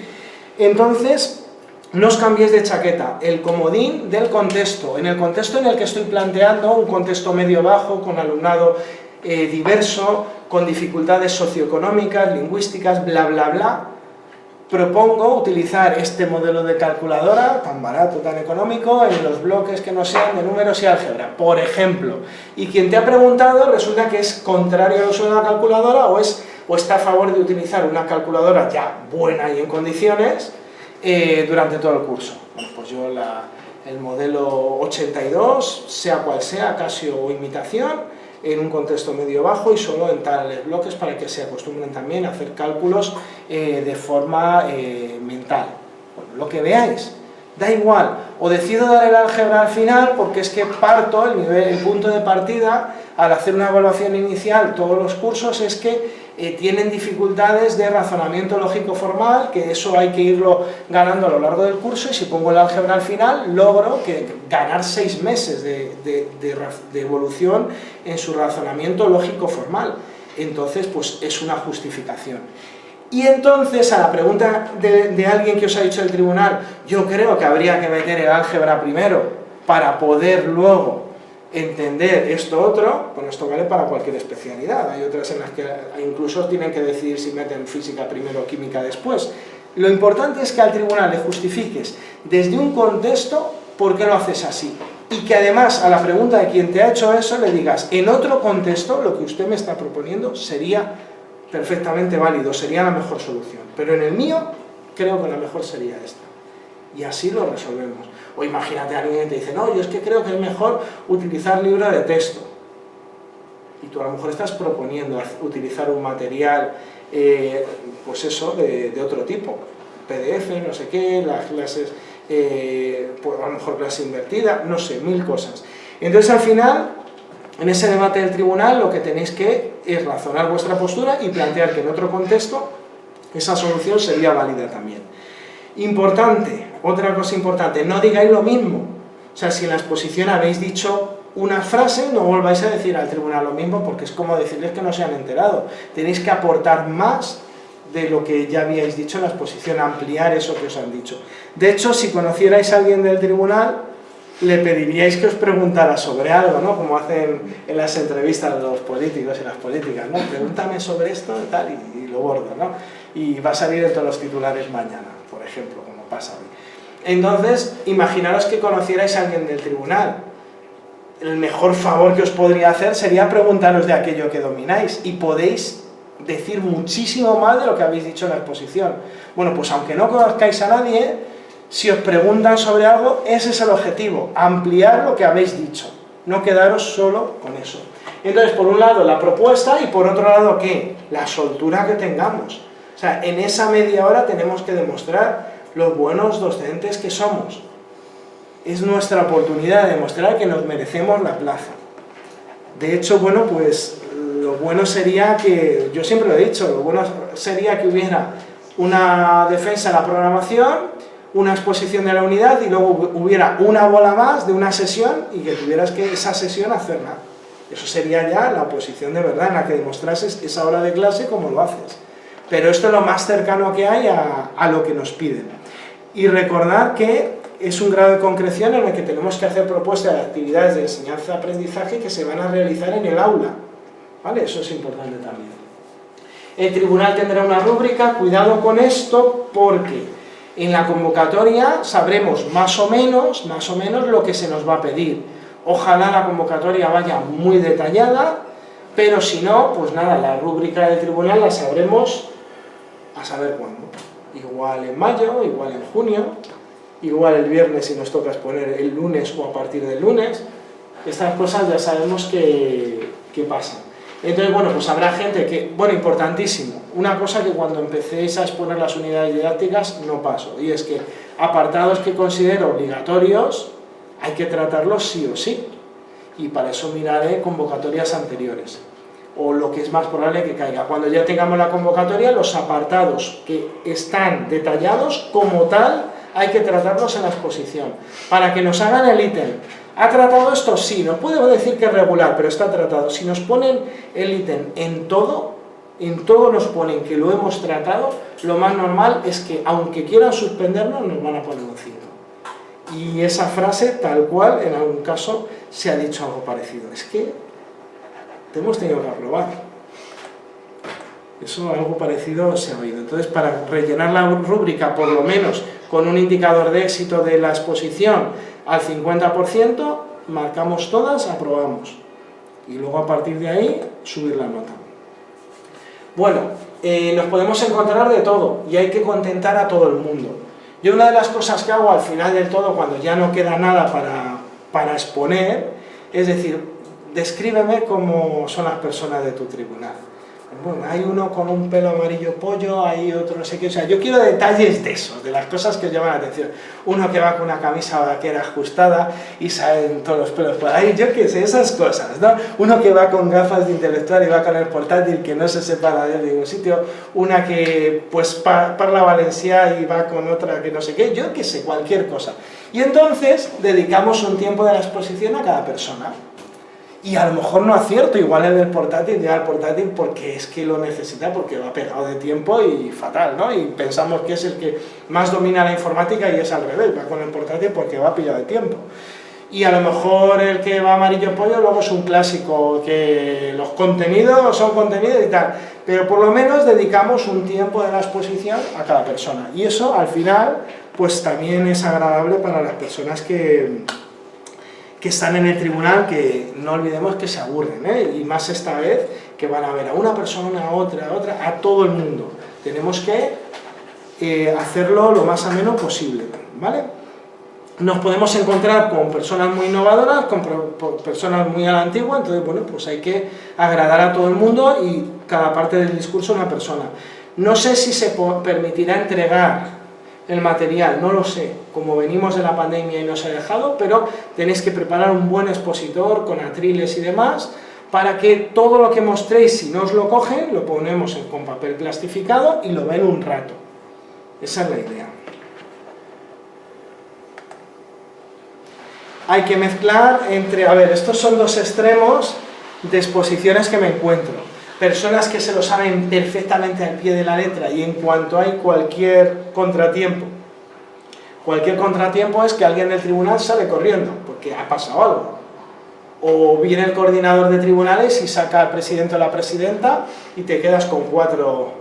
Entonces, no os cambiéis de chaqueta, el comodín del contexto, en el contexto en el que estoy planteando, un contexto medio-bajo, con alumnado diverso, con dificultades socioeconómicas, lingüísticas, bla bla bla, propongo utilizar este modelo de calculadora, tan barato, tan económico, en los bloques que no sean de números y álgebra, por ejemplo. Y quien te ha preguntado resulta que es contrario al uso de la calculadora o está a favor de utilizar una calculadora ya buena y en condiciones durante todo el curso. Bueno, pues yo el modelo 82, sea cual sea, Casio o imitación, en un contexto medio-bajo y solo en tales bloques para que se acostumbren también a hacer cálculos de forma mental. Bueno, lo que veáis, da igual, o decido dar el álgebra al final porque es que parto, el punto de partida, al hacer una evaluación inicial, todos los cursos, es que tienen dificultades de razonamiento lógico formal, que eso hay que irlo ganando a lo largo del curso, y si pongo el álgebra al final, logro ganar 6 meses de evolución en su razonamiento lógico formal. Entonces, pues es una justificación. Y entonces, a la pregunta de alguien que os ha dicho el tribunal, yo creo que habría que meter el álgebra primero para poder luego entender esto otro, bueno, esto vale para cualquier especialidad, hay otras en las que incluso tienen que decidir si meten física primero o química después. Lo importante es que al tribunal le justifiques desde un contexto por qué lo haces así, y que además a la pregunta de quien te ha hecho eso le digas, en otro contexto lo que usted me está proponiendo sería perfectamente válido, sería la mejor solución, pero en el mío creo que la mejor sería esta, y así lo resolvemos. O imagínate a alguien que te dice, no, yo es que creo que es mejor utilizar libro de texto. Y tú a lo mejor estás proponiendo utilizar un material, pues eso, de otro tipo. PDF, no sé qué, las clases, pues a lo mejor clase invertida, no sé, 1000 cosas. Entonces al final, en ese debate del tribunal, lo que tenéis que es razonar vuestra postura y plantear que en otro contexto esa solución sería válida también. Importante, otra cosa importante, no digáis lo mismo. O sea, si en la exposición habéis dicho una frase, no volváis a decir al tribunal lo mismo, porque es como decirles que no se han enterado. Tenéis que aportar más de lo que ya habíais dicho en la exposición, ampliar eso que os han dicho. De hecho, si conocierais a alguien del tribunal, le pediríais que os preguntara sobre algo, ¿no? Como hacen en las entrevistas los políticos y las políticas, ¿no? Pregúntame sobre esto y tal, y lo bordo, ¿no? Y va a salir en todos los titulares mañana, por ejemplo, como pasa hoy. Entonces, imaginaros que conocierais a alguien del tribunal. El mejor favor que os podría hacer sería preguntaros de aquello que domináis, y podéis decir muchísimo más de lo que habéis dicho en la exposición. Bueno, pues aunque no conozcáis a nadie, si os preguntan sobre algo, ese es el objetivo, ampliar lo que habéis dicho, no quedaros solo con eso. Entonces, por un lado la propuesta y por otro lado, ¿qué? La soltura que tengamos. O sea, en esa media hora tenemos que demostrar los buenos docentes que somos. Es nuestra oportunidad de demostrar que nos merecemos la plaza. De hecho, bueno, pues lo bueno sería que, yo siempre lo he dicho, lo bueno sería que hubiera una defensa de la programación, una exposición de la unidad y luego hubiera una bola más de una sesión y que tuvieras que esa sesión hacerla. Eso sería ya la oposición de verdad, en la que demostrases esa hora de clase como lo haces. Pero esto es lo más cercano que hay a lo que nos piden. Y recordad que es un grado de concreción en el que tenemos que hacer propuestas de actividades de enseñanza-aprendizaje que se van a realizar en el aula. ¿Vale? Eso es importante también. El tribunal tendrá una rúbrica, cuidado con esto, porque en la convocatoria sabremos más o menos lo que se nos va a pedir. Ojalá la convocatoria vaya muy detallada, pero si no, pues nada, la rúbrica del tribunal la sabremos a saber cuándo. Igual en mayo, igual en junio, igual el viernes si nos toca exponer el lunes o a partir del lunes. Estas cosas ya sabemos que pasan. Entonces, bueno, pues habrá gente que, bueno, importantísimo, una cosa que cuando empecéis a exponer las unidades didácticas no paso, y es que apartados que considero obligatorios hay que tratarlos sí o sí, y para eso miraré convocatorias anteriores, o lo que es más probable que caiga. Cuando ya tengamos la convocatoria, los apartados que están detallados como tal, hay que tratarlos en la exposición, para que nos hagan el ítem. ¿Ha tratado esto? Sí, no puedo decir que es regular, pero está tratado. Si nos ponen el ítem en todo nos ponen que lo hemos tratado, lo más normal es que, aunque quieran suspendernos, nos van a poner un 5. Y esa frase, tal cual, en algún caso, se ha dicho algo parecido. Es que te hemos tenido que aprobar. Eso, algo parecido se ha oído. Entonces, para rellenar la rúbrica, por lo menos, con un indicador de éxito de la exposición al 50%, marcamos todas, aprobamos. Y luego, a partir de ahí, subir la nota. Bueno, nos podemos encontrar de todo, y hay que contentar a todo el mundo. Yo una de las cosas que hago al final del todo, cuando ya no queda nada para exponer, es decir, descríbeme cómo son las personas de tu tribunal. Bueno, hay uno con un pelo amarillo pollo, hay otro no sé qué, o sea, yo quiero detalles de esos, de las cosas que os llaman la atención. Uno que va con una camisa vaquera ajustada y salen todos los pelos por ahí, yo qué sé, esas cosas, ¿no? Uno que va con gafas de intelectual y va con el portátil que no se separa de ningún sitio, una que pues parla valencià y va con otra que no sé qué, yo qué sé, cualquier cosa. Y entonces dedicamos un tiempo de la exposición a cada persona. Y a lo mejor no acierto, igual el del portátil llega al portátil porque es que lo necesita, porque va pegado de tiempo y fatal, ¿no? Y pensamos que es el que más domina la informática y es al revés, va con el portátil porque va pillado de tiempo. Y a lo mejor el que va amarillo pollo luego es un clásico, que los contenidos son contenidos y tal, pero por lo menos dedicamos un tiempo de la exposición a cada persona. Y eso, al final, pues también es agradable para las personas que están en el tribunal, que no olvidemos que se aburren, ¿eh? Y más esta vez que van a ver a una persona, a otra, a todo el mundo. Tenemos que hacerlo lo más ameno posible, ¿vale? Nos podemos encontrar con personas muy innovadoras, con personas muy a la antigua, entonces, bueno, pues hay que agradar a todo el mundo y cada parte del discurso a una persona. No sé si se permitirá entregar el material, no lo sé, como venimos de la pandemia y no se ha dejado, pero tenéis que preparar un buen expositor con atriles y demás, para que todo lo que mostréis, si no os lo cogen, lo ponemos con papel plastificado y lo ven un rato. Esa es la idea. Hay que mezclar entre, a ver, estos son dos extremos de exposiciones que me encuentro. Personas que se lo saben perfectamente al pie de la letra y en cuanto hay cualquier contratiempo es que alguien del tribunal sale corriendo, porque ha pasado algo. O viene el coordinador de tribunales y saca al presidente o la presidenta y te quedas con 4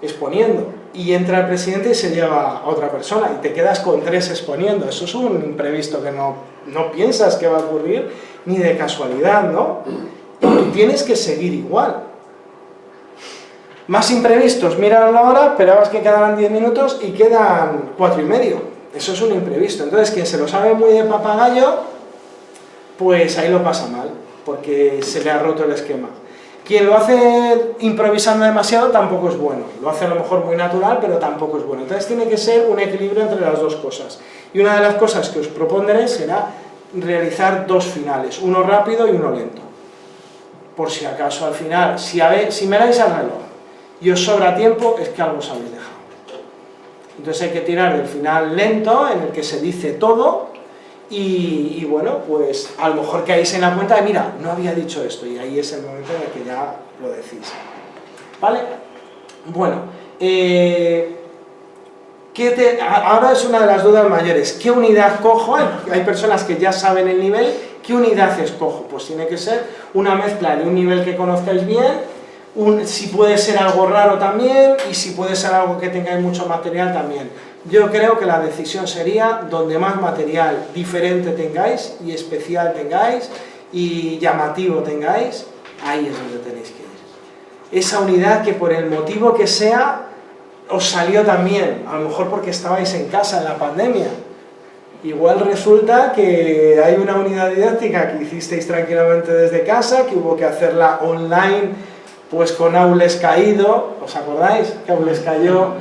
exponiendo. Y entra el presidente y se lleva a otra persona y te quedas con 3 exponiendo. Eso es un imprevisto que no piensas que va a ocurrir ni de casualidad, ¿no? Y tú tienes que seguir igual. Más imprevistos, mira la hora, esperabas que quedaran 10 minutos y quedan 4 y medio. Eso es un imprevisto. Entonces, quien se lo sabe muy de papagayo, pues ahí lo pasa mal, porque se le ha roto el esquema. Quien lo hace improvisando demasiado tampoco es bueno. Lo hace a lo mejor muy natural, pero tampoco es bueno. Entonces tiene que ser un equilibrio entre las dos cosas. Y una de las cosas que os propondré será realizar 2 finales, uno rápido y uno lento. Por si acaso al final, si me dais al reloj y os sobra tiempo, es que algo os habéis dejado. Entonces hay que tirar del final lento, en el que se dice todo, y bueno, pues a lo mejor caéis en la cuenta de, mira, no había dicho esto, y ahí es el momento en el que ya lo decís. ¿Vale? Bueno, ahora es una de las dudas mayores. ¿Qué unidad cojo? Hay personas que ya saben el nivel. ¿Qué unidad escojo? Pues tiene que ser una mezcla de un nivel que conozcáis bien, si puede ser algo raro también, y si puede ser algo que tengáis mucho material también. Yo creo que la decisión sería donde más material diferente tengáis, y especial tengáis, y llamativo tengáis, ahí es donde tenéis que ir. Esa unidad que por el motivo que sea, os salió también, a lo mejor porque estabais en casa en la pandemia, Igual resulta que hay una unidad didáctica que hicisteis tranquilamente desde casa, que hubo que hacerla online, pues con Aules caído, ¿os acordáis? Que Aules cayó,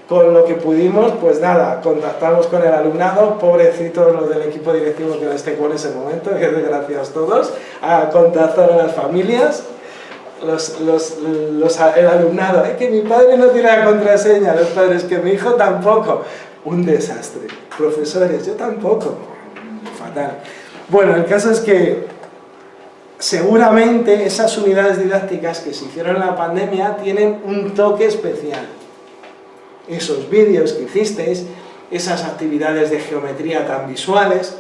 con lo que pudimos, pues nada, contactamos con el alumnado, pobrecitos los del equipo directivo que no esté con ese momento, que desgraciados todos, a contactar a las familias, el alumnado, que mi padre no tiene la contraseña, los padres que mi hijo tampoco, un desastre, profesores, yo tampoco, fatal. Bueno, el caso es que seguramente esas unidades didácticas que se hicieron en la pandemia tienen un toque especial. Esos vídeos que hicisteis, esas actividades de geometría tan visuales,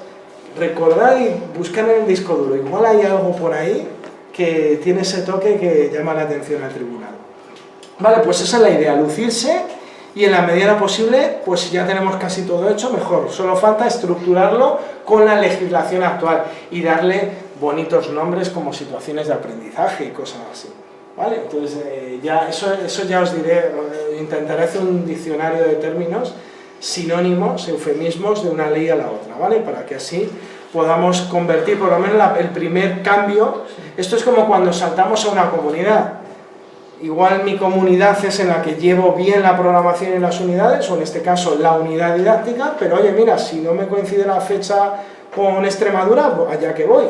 recordad y buscad en el disco duro, igual hay algo por ahí que tiene ese toque que llama la atención al tribunal. Vale, pues esa es la idea, lucirse, y en la medida posible, pues si ya tenemos casi todo hecho, mejor. Solo falta estructurarlo con la legislación actual y darle bonitos nombres como situaciones de aprendizaje y cosas así. ¿Vale? Entonces, ya, eso ya os diré, intentaré hacer un diccionario de términos, sinónimos, eufemismos de una ley a la otra, ¿vale? Para que así podamos convertir por lo menos el primer cambio. Esto es como cuando saltamos a una comunidad. Igual mi comunidad es en la que llevo bien la programación en las unidades, o en este caso la unidad didáctica, pero oye, mira, si no me coincide la fecha con Extremadura, allá que voy,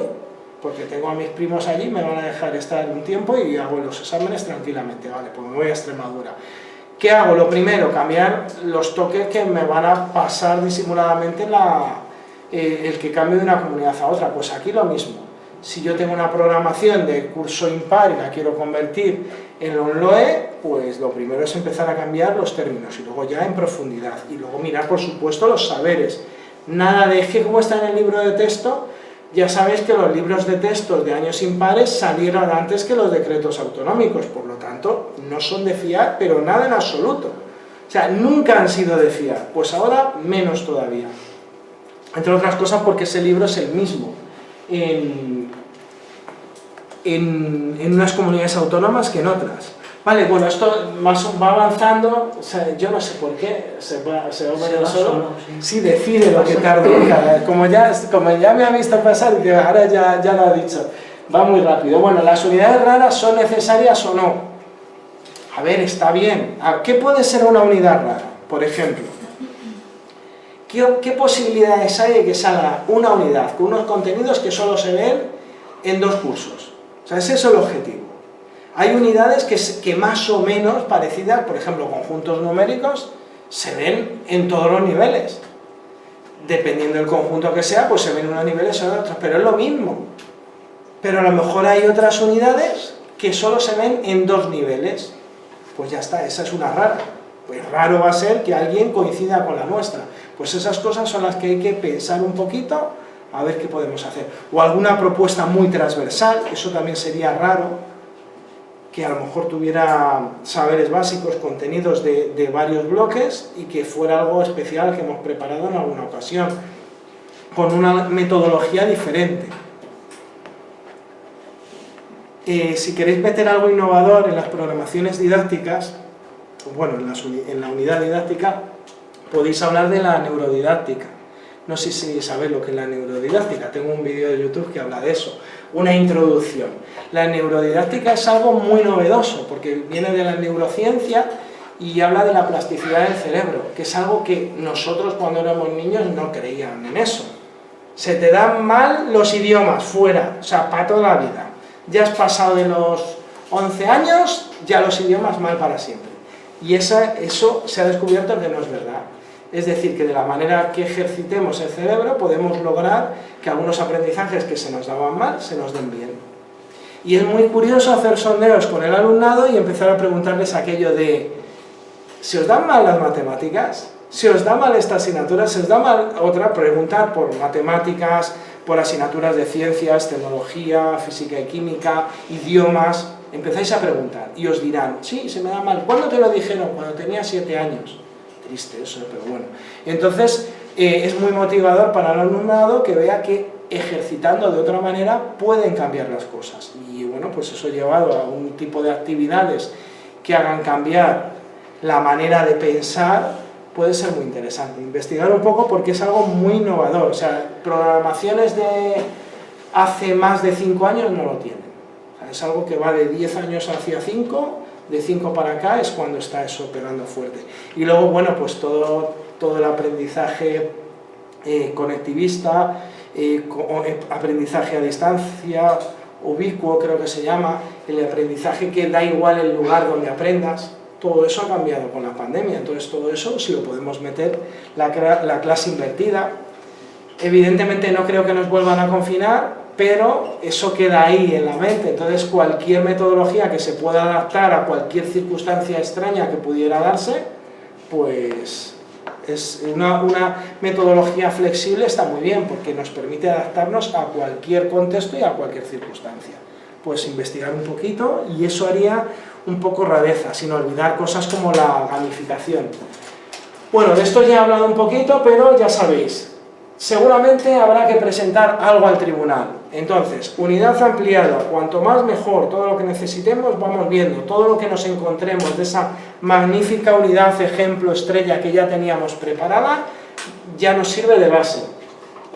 porque tengo a mis primos allí, me van a dejar estar un tiempo y hago los exámenes tranquilamente, vale, pues me voy a Extremadura. ¿Qué hago? Lo primero, cambiar los toques que me van a pasar disimuladamente el que cambio de una comunidad a otra. Pues aquí lo mismo. Si yo tengo una programación de curso impar y la quiero convertir en ONLOE, pues lo primero es empezar a cambiar los términos y luego ya en profundidad. Y luego mirar, por supuesto, los saberes. Nada de que como está en el libro de texto, ya sabéis que los libros de textos de años impares salieron antes que los decretos autonómicos, por lo tanto, no son de fiar, pero nada en absoluto. O sea, nunca han sido de fiar, pues ahora menos todavía. Entre otras cosas porque ese libro es el mismo en unas comunidades autónomas que en otras. Vale, bueno, esto va avanzando, o sea, yo no sé por qué, se va solo. Sí, decide lo que tarde, como ya me ha visto pasar, y que ahora ya lo ha dicho, va muy rápido. Bueno, ¿las unidades raras son necesarias o no? A ver, está bien. ¿Qué puede ser una unidad rara? Por ejemplo, ¿qué posibilidades hay de que salga una unidad con unos contenidos que solo se ven en 2 cursos? O sea, ese es el objetivo. Hay unidades que más o menos parecidas, por ejemplo, conjuntos numéricos, se ven en todos los niveles. Dependiendo del conjunto que sea, pues se ven en unos niveles o en otros, pero es lo mismo. Pero a lo mejor hay otras unidades que solo se ven en 2 niveles. Pues ya está, esa es una rara. Pues raro va a ser que alguien coincida con la nuestra. Pues esas cosas son las que hay que pensar un poquito, a ver qué podemos hacer. O alguna propuesta muy transversal, eso también sería raro, que a lo mejor tuviera saberes básicos, contenidos de varios bloques y que fuera algo especial que hemos preparado en alguna ocasión, con una metodología diferente. Si queréis meter algo innovador en las programaciones didácticas, bueno, en la unidad didáctica, podéis hablar de la neurodidáctica. No sé si sabéis lo que es la neurodidáctica, tengo un vídeo de YouTube que habla de eso, una introducción. La neurodidáctica es algo muy novedoso, porque viene de la neurociencia y habla de la plasticidad del cerebro, que es algo que nosotros cuando éramos niños no creían en eso. Se te dan mal los idiomas, fuera, o sea, para toda la vida. Ya has pasado de los 11 años, ya los idiomas mal para siempre. Y eso se ha descubierto que no es verdad. Es decir, que de la manera que ejercitemos el cerebro podemos lograr que algunos aprendizajes que se nos daban mal, se nos den bien. Y es muy curioso hacer sondeos con el alumnado y empezar a preguntarles aquello de ¿se os dan mal las matemáticas? ¿Se os da mal esta asignatura? ¿Se os da mal otra? Preguntar por matemáticas, por asignaturas de ciencias, tecnología, física y química, idiomas. Empezáis a preguntar y os dirán, sí, se me da mal. ¿Cuándo te lo dijeron? Cuando tenía 7 años. Triste eso, pero bueno. Entonces, es muy motivador para el alumnado que vea que ejercitando de otra manera pueden cambiar las cosas. Y bueno, pues eso llevado a un tipo de actividades que hagan cambiar la manera de pensar, puede ser muy interesante. Investigar un poco porque es algo muy innovador. O sea, programaciones de hace más de 5 años no lo tienen. O sea, es algo que va de 10 años hacia 5, de 5 para acá es cuando está eso pegando fuerte. Y luego, bueno, pues todo el aprendizaje conectivista, aprendizaje a distancia, ubicuo creo que se llama, el aprendizaje que da igual el lugar donde aprendas, todo eso ha cambiado con la pandemia. Entonces todo eso, si lo podemos meter, la clase invertida, evidentemente no creo que nos vuelvan a confinar, pero eso queda ahí en la mente. Entonces cualquier metodología que se pueda adaptar a cualquier circunstancia extraña que pudiera darse, pues es una metodología flexible, está muy bien, porque nos permite adaptarnos a cualquier contexto y a cualquier circunstancia. Pues investigar un poquito, y eso haría un poco rareza, sin olvidar cosas como la gamificación. Bueno, de esto ya he hablado un poquito, pero ya sabéis, seguramente habrá que presentar algo al tribunal. Entonces, unidad ampliada, cuanto más mejor, todo lo que necesitemos vamos viendo, todo lo que nos encontremos de esa magnífica unidad, ejemplo, estrella que ya teníamos preparada, ya nos sirve de base.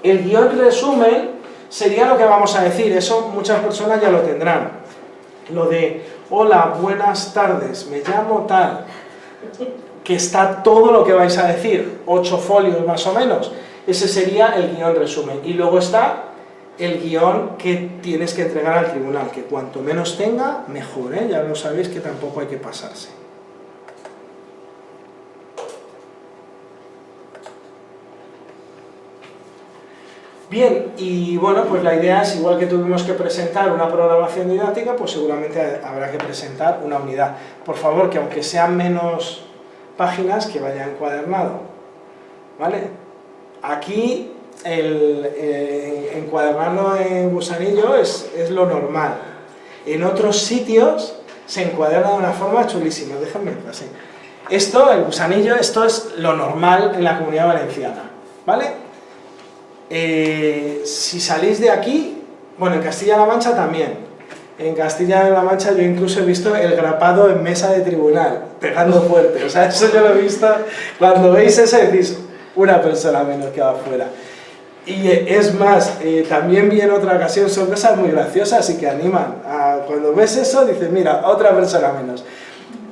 El guión resumen sería lo que vamos a decir, eso muchas personas ya lo tendrán. Lo de, hola, buenas tardes, me llamo tal, que está todo lo que vais a decir, 8 folios más o menos. Ese sería el guión resumen. Y luego está el guión que tienes que entregar al tribunal, que cuanto menos tenga, mejor, ¿eh? Ya lo sabéis que tampoco hay que pasarse. Bien, y bueno, pues la idea es, igual que tuvimos que presentar una programación didáctica, pues seguramente habrá que presentar una unidad. Por favor, que aunque sean menos páginas, que vaya encuadernado, ¿vale? Aquí encuadernarlo en Gusanillo es lo normal. En otros sitios se encuaderna de una forma chulísima, déjame así. Esto, el Gusanillo, esto es lo normal en la Comunidad Valenciana, ¿vale? Si salís de aquí, bueno, en Castilla-La Mancha también. En Castilla-La Mancha yo incluso he visto el grapado en mesa de tribunal, pegando fuerte. O sea, eso yo lo he visto. Cuando veis eso decís, una persona menos que va afuera. Y es más, también vi en otra ocasión, son cosas muy graciosas y que animan. Cuando ves eso, dices, mira, otra persona menos.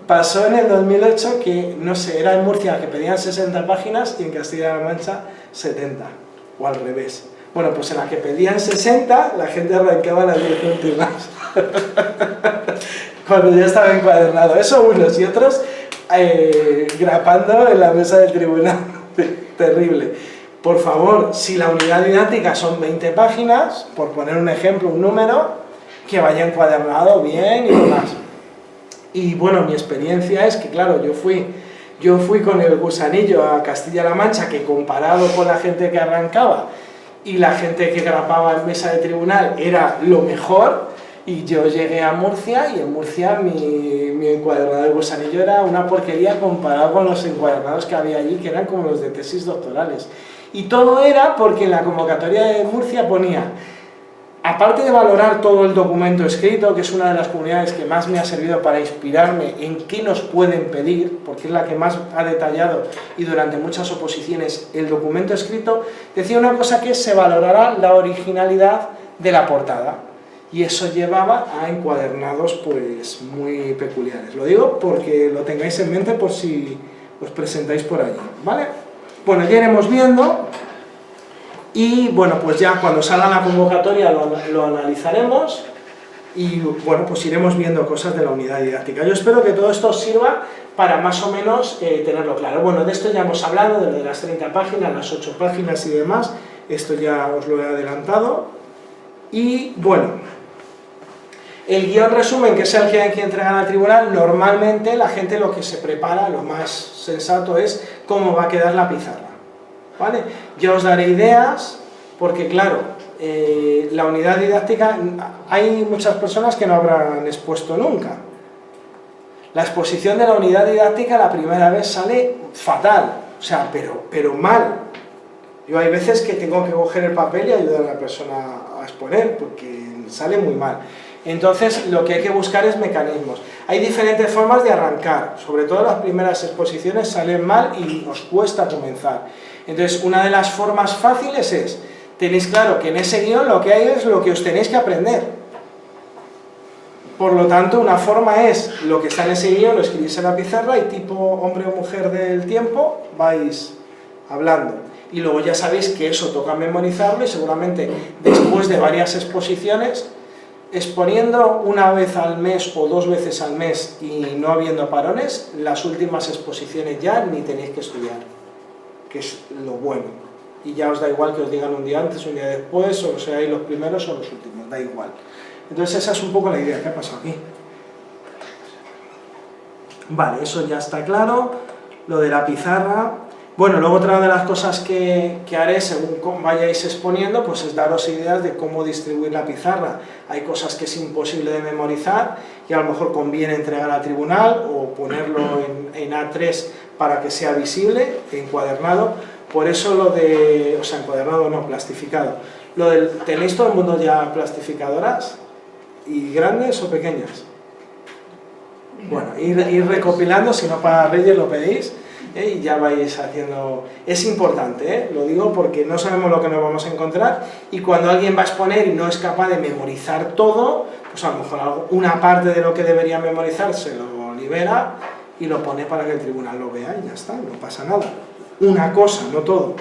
Pasó en el 2008 que, no sé, era en Murcia que pedían 60 páginas y en Castilla-La Mancha 70, o al revés. Bueno, pues en la que pedían 60, la gente arrancaba las 10 últimas. Cuando ya estaba encuadernado. Eso unos y otros grapando en la mesa del tribunal. Terrible. Por favor, si la unidad didáctica son 20 páginas, por poner un ejemplo, un número, que vaya encuadernado bien y demás. Y bueno, mi experiencia es que, claro, yo fui con el Gusanillo a Castilla-La Mancha, que comparado con la gente que arrancaba y la gente que grapaba en mesa de tribunal era lo mejor, y yo llegué a Murcia y en Murcia mi encuadernado de Gusanillo era una porquería comparado con los encuadernados que había allí, que eran como los de tesis doctorales. Y todo era porque en la convocatoria de Murcia ponía, aparte de valorar todo el documento escrito, que es una de las comunidades que más me ha servido para inspirarme en qué nos pueden pedir, porque es la que más ha detallado y durante muchas oposiciones el documento escrito, decía una cosa que se valorará la originalidad de la portada. Y eso llevaba a encuadernados pues muy peculiares. Lo digo porque lo tengáis en mente por si os presentáis por allí, ¿vale? Bueno, ya iremos viendo. Y bueno, pues ya cuando salga la convocatoria lo analizaremos y bueno, pues iremos viendo cosas de la unidad didáctica. Yo espero que todo esto os sirva para más o menos tenerlo claro. Bueno, de esto ya hemos hablado, de las 30 páginas, las 8 páginas y demás, esto ya os lo he adelantado. Y bueno, el guión resumen, que es el que hay que entregar al tribunal, normalmente la gente lo que se prepara, lo más sensato es cómo va a quedar la pizarra. ¿Vale? Yo os daré ideas, porque claro, la unidad didáctica, hay muchas personas que no habrán expuesto nunca. La exposición de la unidad didáctica la primera vez sale fatal, o sea, pero mal. Yo hay veces que tengo que coger el papel y ayudar a la persona a exponer, porque sale muy mal. Entonces lo que hay que buscar es mecanismos. Hay diferentes formas de arrancar, sobre todo las primeras exposiciones salen mal y os cuesta comenzar. Entonces una de las formas fáciles es, tenéis claro que en ese guión lo que hay es lo que os tenéis que aprender. Por lo tanto, una forma es lo que está en ese guión, lo escribís en la pizarra y tipo hombre o mujer del tiempo vais hablando. Y luego ya sabéis que eso toca memorizarlo y seguramente después de varias exposiciones, exponiendo una vez al mes o 2 veces al mes y no habiendo parones, las últimas exposiciones ya ni tenéis que estudiar, que es lo bueno. Y ya os da igual que os digan un día antes, un día después, o seáis los primeros o los últimos, da igual. Entonces esa es un poco la idea. ¿Qué ha pasado aquí? Vale, eso ya está claro, lo de la pizarra. Bueno, luego otra de las cosas que haré según vayáis exponiendo, pues es daros ideas de cómo distribuir la pizarra. Hay cosas que es imposible de memorizar y a lo mejor conviene entregar al tribunal o ponerlo en A3 para que sea visible, encuadernado. Por eso lo de, o sea, encuadernado no, plastificado. Lo del, ¿tenéis todo el mundo ya plastificadoras? ¿Y grandes o pequeñas? Bueno, ir recopilando, si no para Reyes lo pedéis, y ya vais haciendo... Es importante, lo digo porque no sabemos lo que nos vamos a encontrar, y cuando alguien va a exponer y no es capaz de memorizar todo, pues a lo mejor una parte de lo que debería memorizar se lo libera y lo pone para que el tribunal lo vea y ya está, no pasa nada. Una cosa, no todo.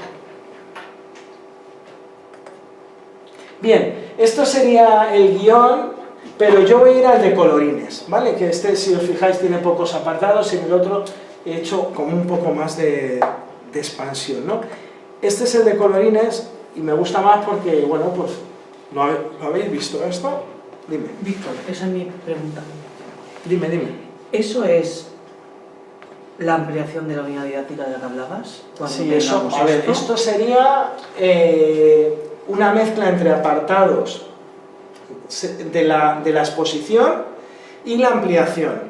Bien, esto sería el guión, pero yo voy a ir al de colorines, ¿vale? Que este, si os fijáis, tiene pocos apartados y en el otro he hecho como un poco más de expansión, ¿no? Este es el de colorines y me gusta más porque, bueno, pues, ¿lo habéis visto esto? Dime. Víctor, esa es mi pregunta. Dime. ¿Eso es la ampliación de la unidad didáctica de la que hablabas? Sí, eso, a ver, esto sería una mezcla entre apartados de la exposición y la ampliación.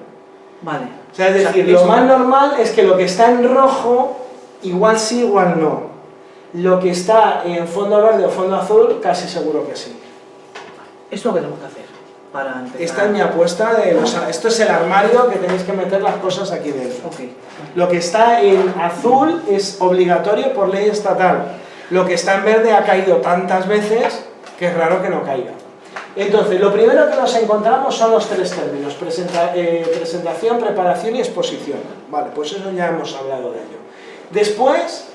Vale. O sea, es decir, lo más normal es que lo que está en rojo, igual sí, igual no. Lo que está en fondo verde o fondo azul, casi seguro que sí. ¿Esto qué tenemos que hacer para empezar? Esta es mi apuesta, esto es el armario que tenéis que meter las cosas aquí dentro. Okay. Lo que está en azul es obligatorio por ley estatal. Lo que está en verde ha caído tantas veces que es raro que no caiga. Entonces, lo primero que nos encontramos son los 3 términos, presentación, preparación y exposición. Vale, pues eso ya hemos hablado de ello. Después,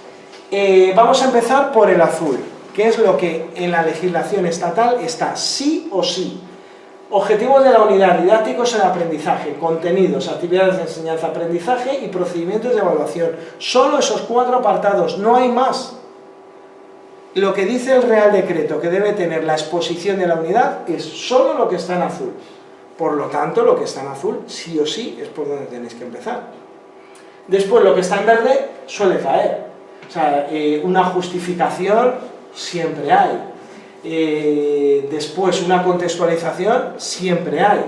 vamos a empezar por el azul, que es lo que en la legislación estatal está sí o sí. Objetivos de la unidad, didácticos en aprendizaje, contenidos, actividades de enseñanza-aprendizaje y procedimientos de evaluación. Solo esos 4 apartados, no hay más. Lo que dice el Real Decreto que debe tener la exposición de la unidad es solo lo que está en azul. Por lo tanto, lo que está en azul, sí o sí, es por donde tenéis que empezar. Después, lo que está en verde suele caer. O sea, una justificación siempre hay. Después, una contextualización siempre hay.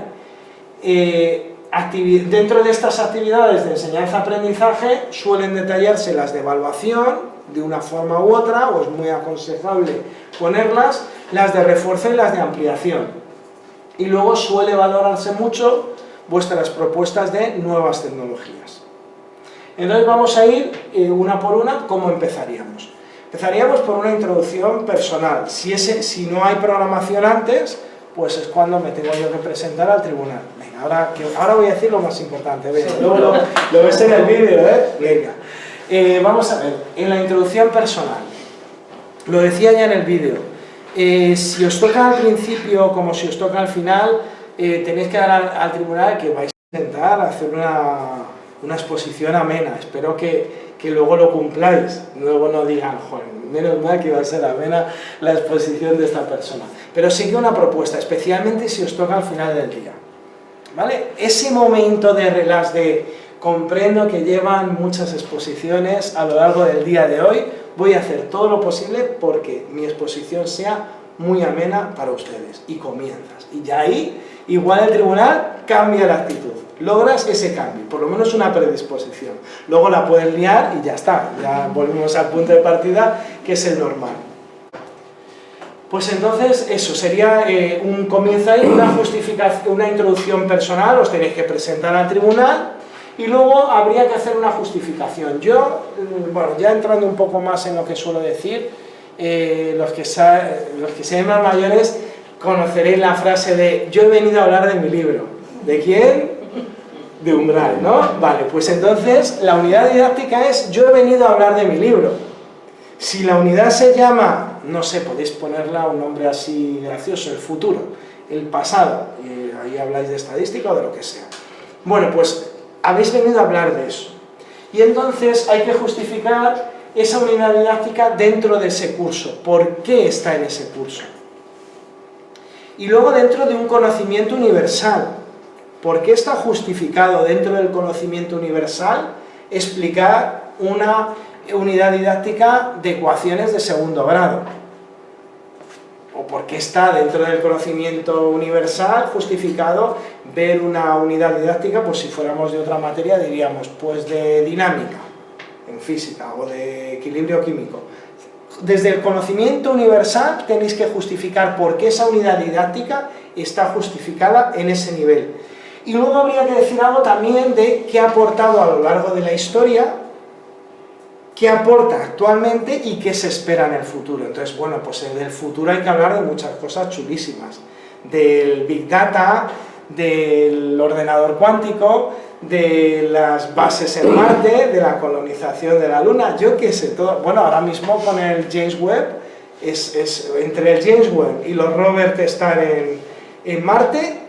Dentro de estas actividades de enseñanza-aprendizaje suelen detallarse las de evaluación, de una forma u otra, o es muy aconsejable ponerlas, las de refuerzo y las de ampliación. Y luego suele valorarse mucho vuestras propuestas de nuevas tecnologías. Entonces vamos a ir una por una. ¿Cómo empezaríamos? Empezaríamos por una introducción personal. Si no hay programación antes, pues es cuando me tengo yo que presentar al tribunal. Venga, ahora voy a decir lo más importante. Venga, luego lo ves en el vídeo, ¿eh? Venga. Vamos a ver, en la introducción personal, lo decía ya en el vídeo, si os toca al principio como si os toca al final, tenéis que dar al tribunal que vais a intentar hacer una exposición amena. Espero que luego lo cumpláis, luego no digan, joder, menos mal que va a ser amena la exposición de esta persona. Pero sí que una propuesta, especialmente si os toca al final del día, ¿vale? Ese momento de relax de... Comprendo que llevan muchas exposiciones a lo largo del día de hoy. Voy a hacer todo lo posible porque mi exposición sea muy amena para ustedes. Y comienzas. Y ya ahí, igual el tribunal cambia la actitud. Logras ese cambio, por lo menos una predisposición. Luego la puedes liar y ya está. Ya volvemos al punto de partida, que es el normal. Pues entonces eso sería un comienzo ahí, una justificación, una introducción personal, os tenéis que presentar al tribunal y luego habría que hacer una justificación. Yo, bueno, ya entrando un poco más en lo que suelo decir, los que sean más mayores conoceréis la frase de yo he venido a hablar de mi libro. ¿De quién? De Umbral, ¿no? Vale, pues entonces la unidad didáctica es yo he venido a hablar de mi libro. Si la unidad se llama, no sé, podéis ponerla un nombre así gracioso, el futuro, el pasado, ahí habláis de estadística o de lo que sea. Bueno, pues habéis venido a hablar de eso. Y entonces hay que justificar esa unidad didáctica dentro de ese curso. ¿Por qué está en ese curso? Y luego dentro de un conocimiento universal. ¿Por qué está justificado dentro del conocimiento universal explicar una unidad didáctica de ecuaciones de segundo grado? ¿O por qué está dentro del conocimiento universal justificado ver una unidad didáctica, pues si fuéramos de otra materia diríamos pues de dinámica en física o de equilibrio químico? Desde el conocimiento universal tenéis que justificar por qué esa unidad didáctica está justificada en ese nivel. Y luego habría que decir algo también de qué ha aportado a lo largo de la historia, qué aporta actualmente y qué se espera en el futuro. Entonces, bueno, pues del futuro hay que hablar de muchas cosas chulísimas. Del Big Data, del ordenador cuántico, de las bases en Marte, de la colonización de la Luna, yo qué sé, todo. Bueno, ahora mismo con el James Webb, entre el James Webb y los rovers que están en Marte,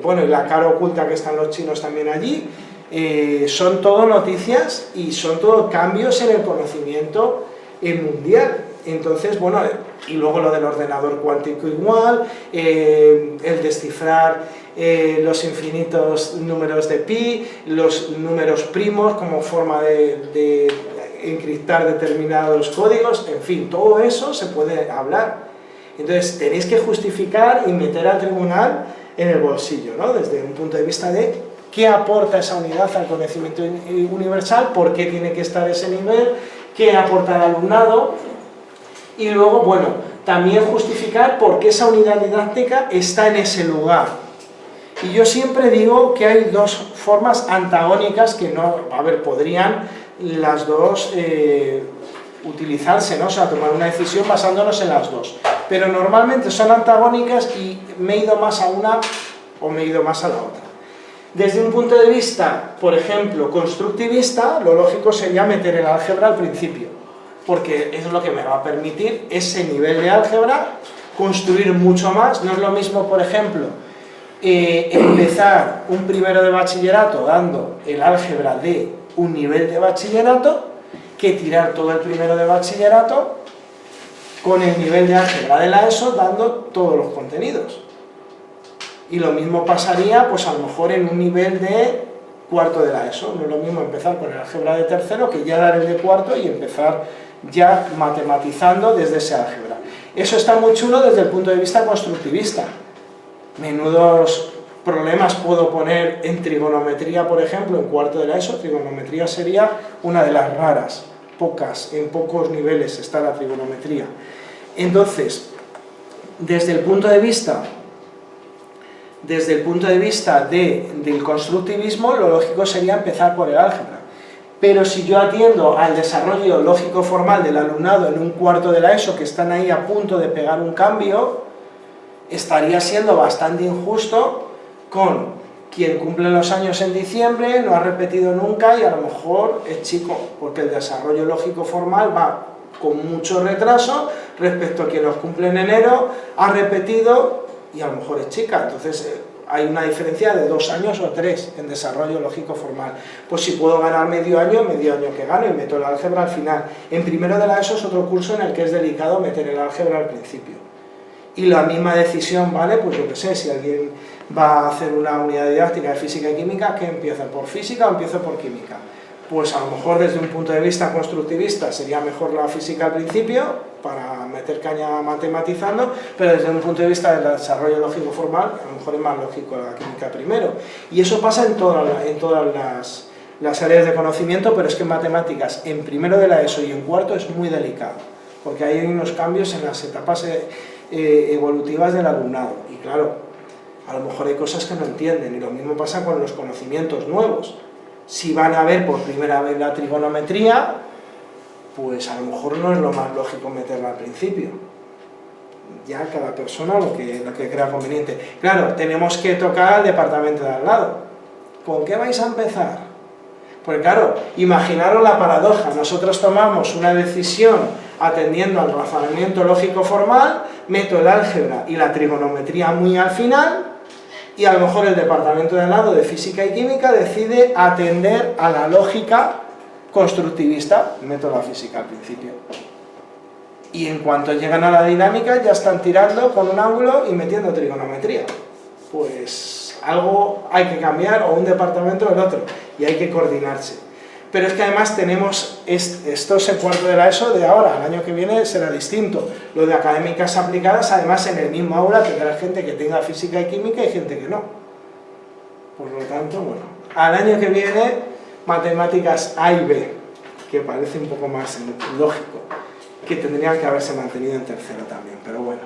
bueno, y la cara oculta que están los chinos también allí, son todo noticias y son todo cambios en el conocimiento mundial. Entonces, bueno, y luego lo del ordenador cuántico igual, el descifrar los infinitos números de pi, los números primos como forma de encriptar determinados códigos, en fin, todo eso se puede hablar. Entonces tenéis que justificar y meter al tribunal en el bolsillo, ¿no? Desde un punto de vista de qué aporta esa unidad al conocimiento universal, por qué tiene que estar ese nivel, qué aporta al alumnado, y luego, bueno, también justificar por qué esa unidad didáctica está en ese lugar. Y yo siempre digo que hay dos formas antagónicas que no, a ver, podrían las dos utilizarse, ¿no? O sea, tomar una decisión basándonos en las dos. Pero normalmente son antagónicas y me he ido más a una o me he ido más a la otra. Desde un punto de vista, por ejemplo, constructivista, lo lógico sería meter el álgebra al principio, porque es lo que me va a permitir ese nivel de álgebra construir mucho más. No es lo mismo, por ejemplo, empezar un primero de bachillerato dando el álgebra de un nivel de bachillerato que tirar todo el primero de bachillerato con el nivel de álgebra de la ESO dando todos los contenidos. Y lo mismo pasaría, pues a lo mejor en un nivel de cuarto de la ESO. No es lo mismo empezar con el álgebra de tercero que ya dar el de cuarto y empezar ya matematizando desde ese álgebra. Eso está muy chulo desde el punto de vista constructivista. Menudos problemas puedo poner en trigonometría, por ejemplo, en cuarto de la ESO. Trigonometría sería una de las raras, en pocos niveles está la trigonometría. Entonces, desde el punto de vista del constructivismo, lo lógico sería empezar por el álgebra. Pero si yo atiendo al desarrollo lógico formal del alumnado en un cuarto de la ESO, que están ahí a punto de pegar un cambio, estaría siendo bastante injusto con quien cumple los años en diciembre, no ha repetido nunca y a lo mejor es chico, porque el desarrollo lógico formal va con mucho retraso respecto a quien los cumple en enero, ha repetido y a lo mejor es chica. Entonces hay una diferencia de 2 años o 3 en desarrollo lógico formal. Pues si puedo ganar medio año que gano y meto el álgebra al final. En primero de la ESO es otro curso en el que es delicado meter el álgebra al principio. Y la misma decisión, ¿vale? Pues yo qué sé, si alguien va a hacer una unidad didáctica de física y química, ¿que empieza por física o empieza por química? Pues a lo mejor desde un punto de vista constructivista sería mejor la física al principio, para meter caña matematizando, pero desde un punto de vista del desarrollo lógico formal, a lo mejor es más lógico la química primero. Y eso pasa en todas las áreas de conocimiento, pero es que en matemáticas, en primero de la ESO y en cuarto, es muy delicado. porque hay unos cambios en las etapas evolutivas del alumnado, y claro, a lo mejor hay cosas que no entienden, y lo mismo pasa con los conocimientos nuevos. Si van a ver por primera vez la trigonometría, pues a lo mejor no es lo más lógico meterla al principio. Ya cada persona lo que crea conveniente. Claro, tenemos que tocar al departamento de al lado. ¿Con qué vais a empezar? Pues claro, imaginaros la paradoja. Nosotros tomamos una decisión atendiendo al razonamiento lógico formal, meto el álgebra y la trigonometría muy al final, y a lo mejor el departamento de al lado de física y química decide atender a la lógica constructivista, meto la física al principio. Y en cuanto llegan a la dinámica ya están tirando con un ángulo y metiendo trigonometría. Pues algo hay que cambiar, o un departamento o el otro, y hay que coordinarse. Pero es que además tenemos, esto es el cuarto de la ESO de ahora, el año que viene será distinto. Lo de académicas aplicadas, además en el mismo aula tendrá gente que tenga física y química y gente que no. Por lo tanto, bueno, al año que viene, matemáticas A y B, que parece un poco más lógico, que tendrían que haberse mantenido en tercero también, pero bueno.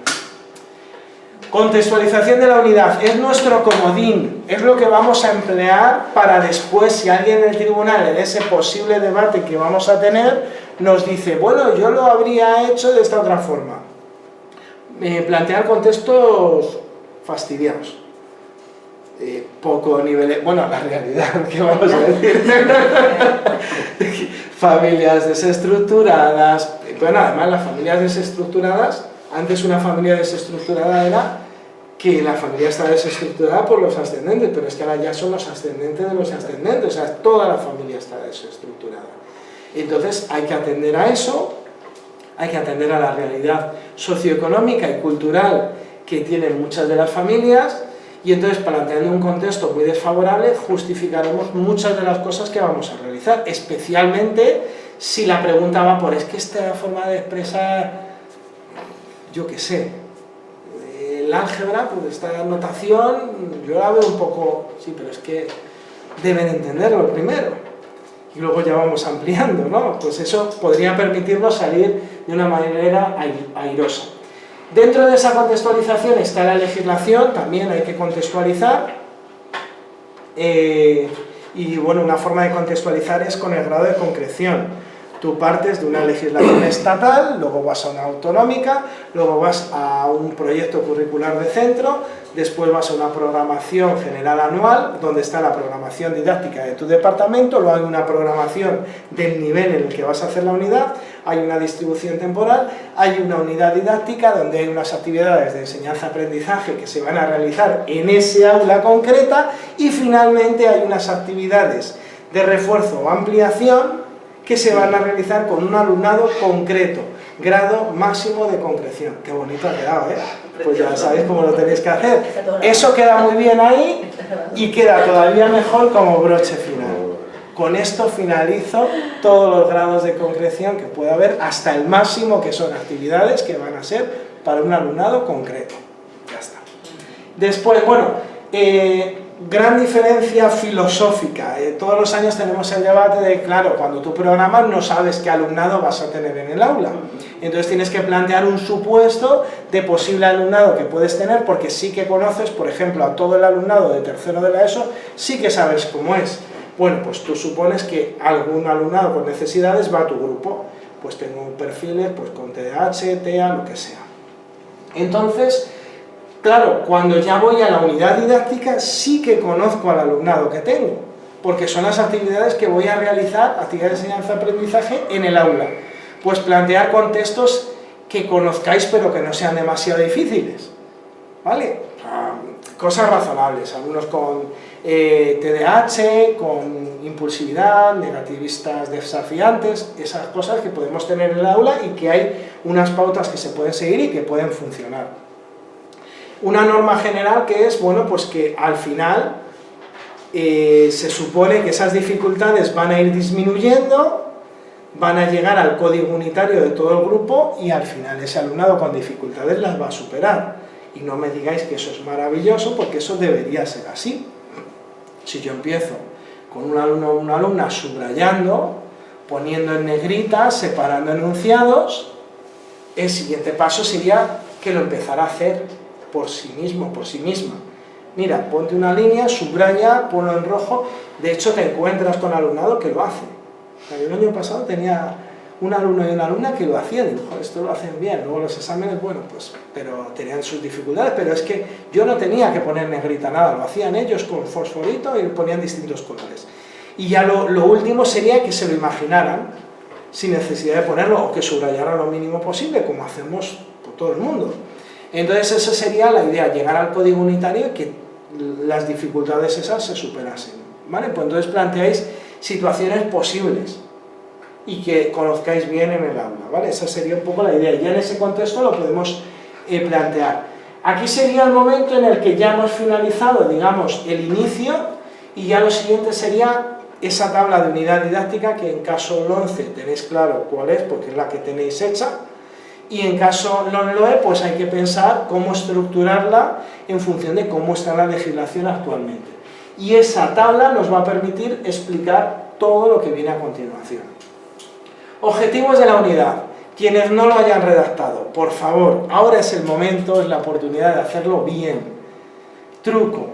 Contextualización de la unidad, es nuestro comodín, es lo que vamos a emplear para después, si alguien en el tribunal, en ese posible debate que vamos a tener, nos dice, bueno, yo lo habría hecho de esta otra forma. Plantear contextos fastidiados. Poco nivel, bueno, la realidad, ¿qué vamos a decir? Familias desestructuradas, bueno, además las familias desestructuradas, antes una familia desestructurada era que la familia está desestructurada por los ascendentes, pero es que ahora ya son los ascendentes de los ascendentes, o sea, toda la familia está desestructurada. Entonces hay que atender a eso, hay que atender a la realidad socioeconómica y cultural que tienen muchas de las familias, y entonces, planteando un contexto muy desfavorable, justificaremos muchas de las cosas que vamos a realizar, especialmente si la pregunta va por, es que esta forma de expresar, yo qué sé, el álgebra, pues esta notación, yo la veo un poco, sí, pero es que deben entenderlo primero, y luego ya vamos ampliando, ¿no? Pues eso podría permitirnos salir de una manera airosa. Dentro de esa contextualización está la legislación, también hay que contextualizar, y bueno, una forma de contextualizar es con el grado de concreción. Tú partes de una legislación estatal, luego vas a una autonómica, luego vas a un proyecto curricular de centro, después vas a una programación general anual, donde está la programación didáctica de tu departamento, luego hay una programación del nivel en el que vas a hacer la unidad, hay una distribución temporal, hay una unidad didáctica donde hay unas actividades de enseñanza-aprendizaje que se van a realizar en ese aula concreta, y finalmente hay unas actividades de refuerzo o ampliación que se van a realizar con un alumnado concreto, grado máximo de concreción. Qué bonito ha quedado, ¿eh? Pues ya sabéis cómo lo tenéis que hacer. Eso queda muy bien ahí y queda todavía mejor como broche final. Con esto finalizo todos los grados de concreción que puede haber, hasta el máximo, que son actividades que van a ser para un alumnado concreto. Ya está. Después, bueno, gran diferencia filosófica. Todos los años tenemos el debate de, claro, cuando tú programas no sabes qué alumnado vas a tener en el aula. Entonces tienes que plantear un supuesto de posible alumnado que puedes tener, porque sí que conoces, por ejemplo, a todo el alumnado de tercero de la ESO, sí que sabes cómo es. Bueno, pues tú supones que algún alumnado con necesidades va a tu grupo. Pues tengo perfiles pues con TDAH, TEA, lo que sea. Entonces, claro, cuando ya voy a la unidad didáctica sí que conozco al alumnado que tengo, porque son las actividades que voy a realizar, actividades de enseñanza-aprendizaje en el aula. Pues plantear contextos que conozcáis pero que no sean demasiado difíciles, ¿vale? Cosas razonables, algunos con TDAH, con impulsividad, negativistas desafiantes, esas cosas que podemos tener en el aula y que hay unas pautas que se pueden seguir y que pueden funcionar. Una norma general que es, bueno, pues que al final se supone que esas dificultades van a ir disminuyendo, van a llegar al código unitario de todo el grupo y al final ese alumnado con dificultades las va a superar. Y no me digáis que eso es maravilloso, porque eso debería ser así. Si yo empiezo con un alumno o una alumna subrayando, poniendo en negrita, separando enunciados, el siguiente paso sería que lo empezara a hacer por sí mismo, por sí misma. Mira, ponte una línea, subraya, ponlo en rojo. De hecho, te encuentras con alumnado que lo hace. El año pasado tenía un alumno y una alumna que lo hacían, y digo, esto lo hacen bien. Luego los exámenes, bueno, pues, pero tenían sus dificultades, pero es que yo no tenía que poner negrita nada, lo hacían ellos con fosforito y ponían distintos colores. Y ya lo último sería que se lo imaginaran, sin necesidad de ponerlo, o que subrayaran lo mínimo posible, como hacemos por todo el mundo. Entonces esa sería la idea, llegar al código unitario y que las dificultades esas se superasen, ¿vale? Pues entonces planteáis situaciones posibles y que conozcáis bien en el aula, ¿vale? Esa sería un poco la idea, y ya en ese contexto lo podemos plantear. Aquí sería el momento en el que ya hemos finalizado, digamos, el inicio, y ya lo siguiente sería esa tabla de unidad didáctica, que en caso LONCE tenéis claro cuál es, porque es la que tenéis hecha, y en caso LONLOE, pues hay que pensar cómo estructurarla en función de cómo está la legislación actualmente. Y esa tabla nos va a permitir explicar todo lo que viene a continuación. Objetivos de la unidad. Quienes no lo hayan redactado, por favor, ahora es el momento, es la oportunidad de hacerlo bien. Truco.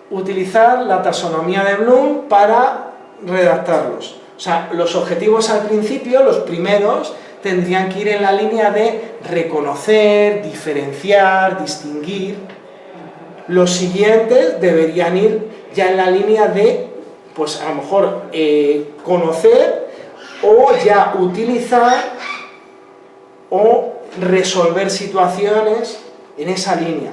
Utilizar la taxonomía de Bloom para redactarlos. O sea, los objetivos al principio, los primeros, tendrían que ir en la línea de reconocer, diferenciar, distinguir. Los siguientes deberían ir ya en la línea de, pues a lo mejor, conocer o ya utilizar o resolver situaciones en esa línea.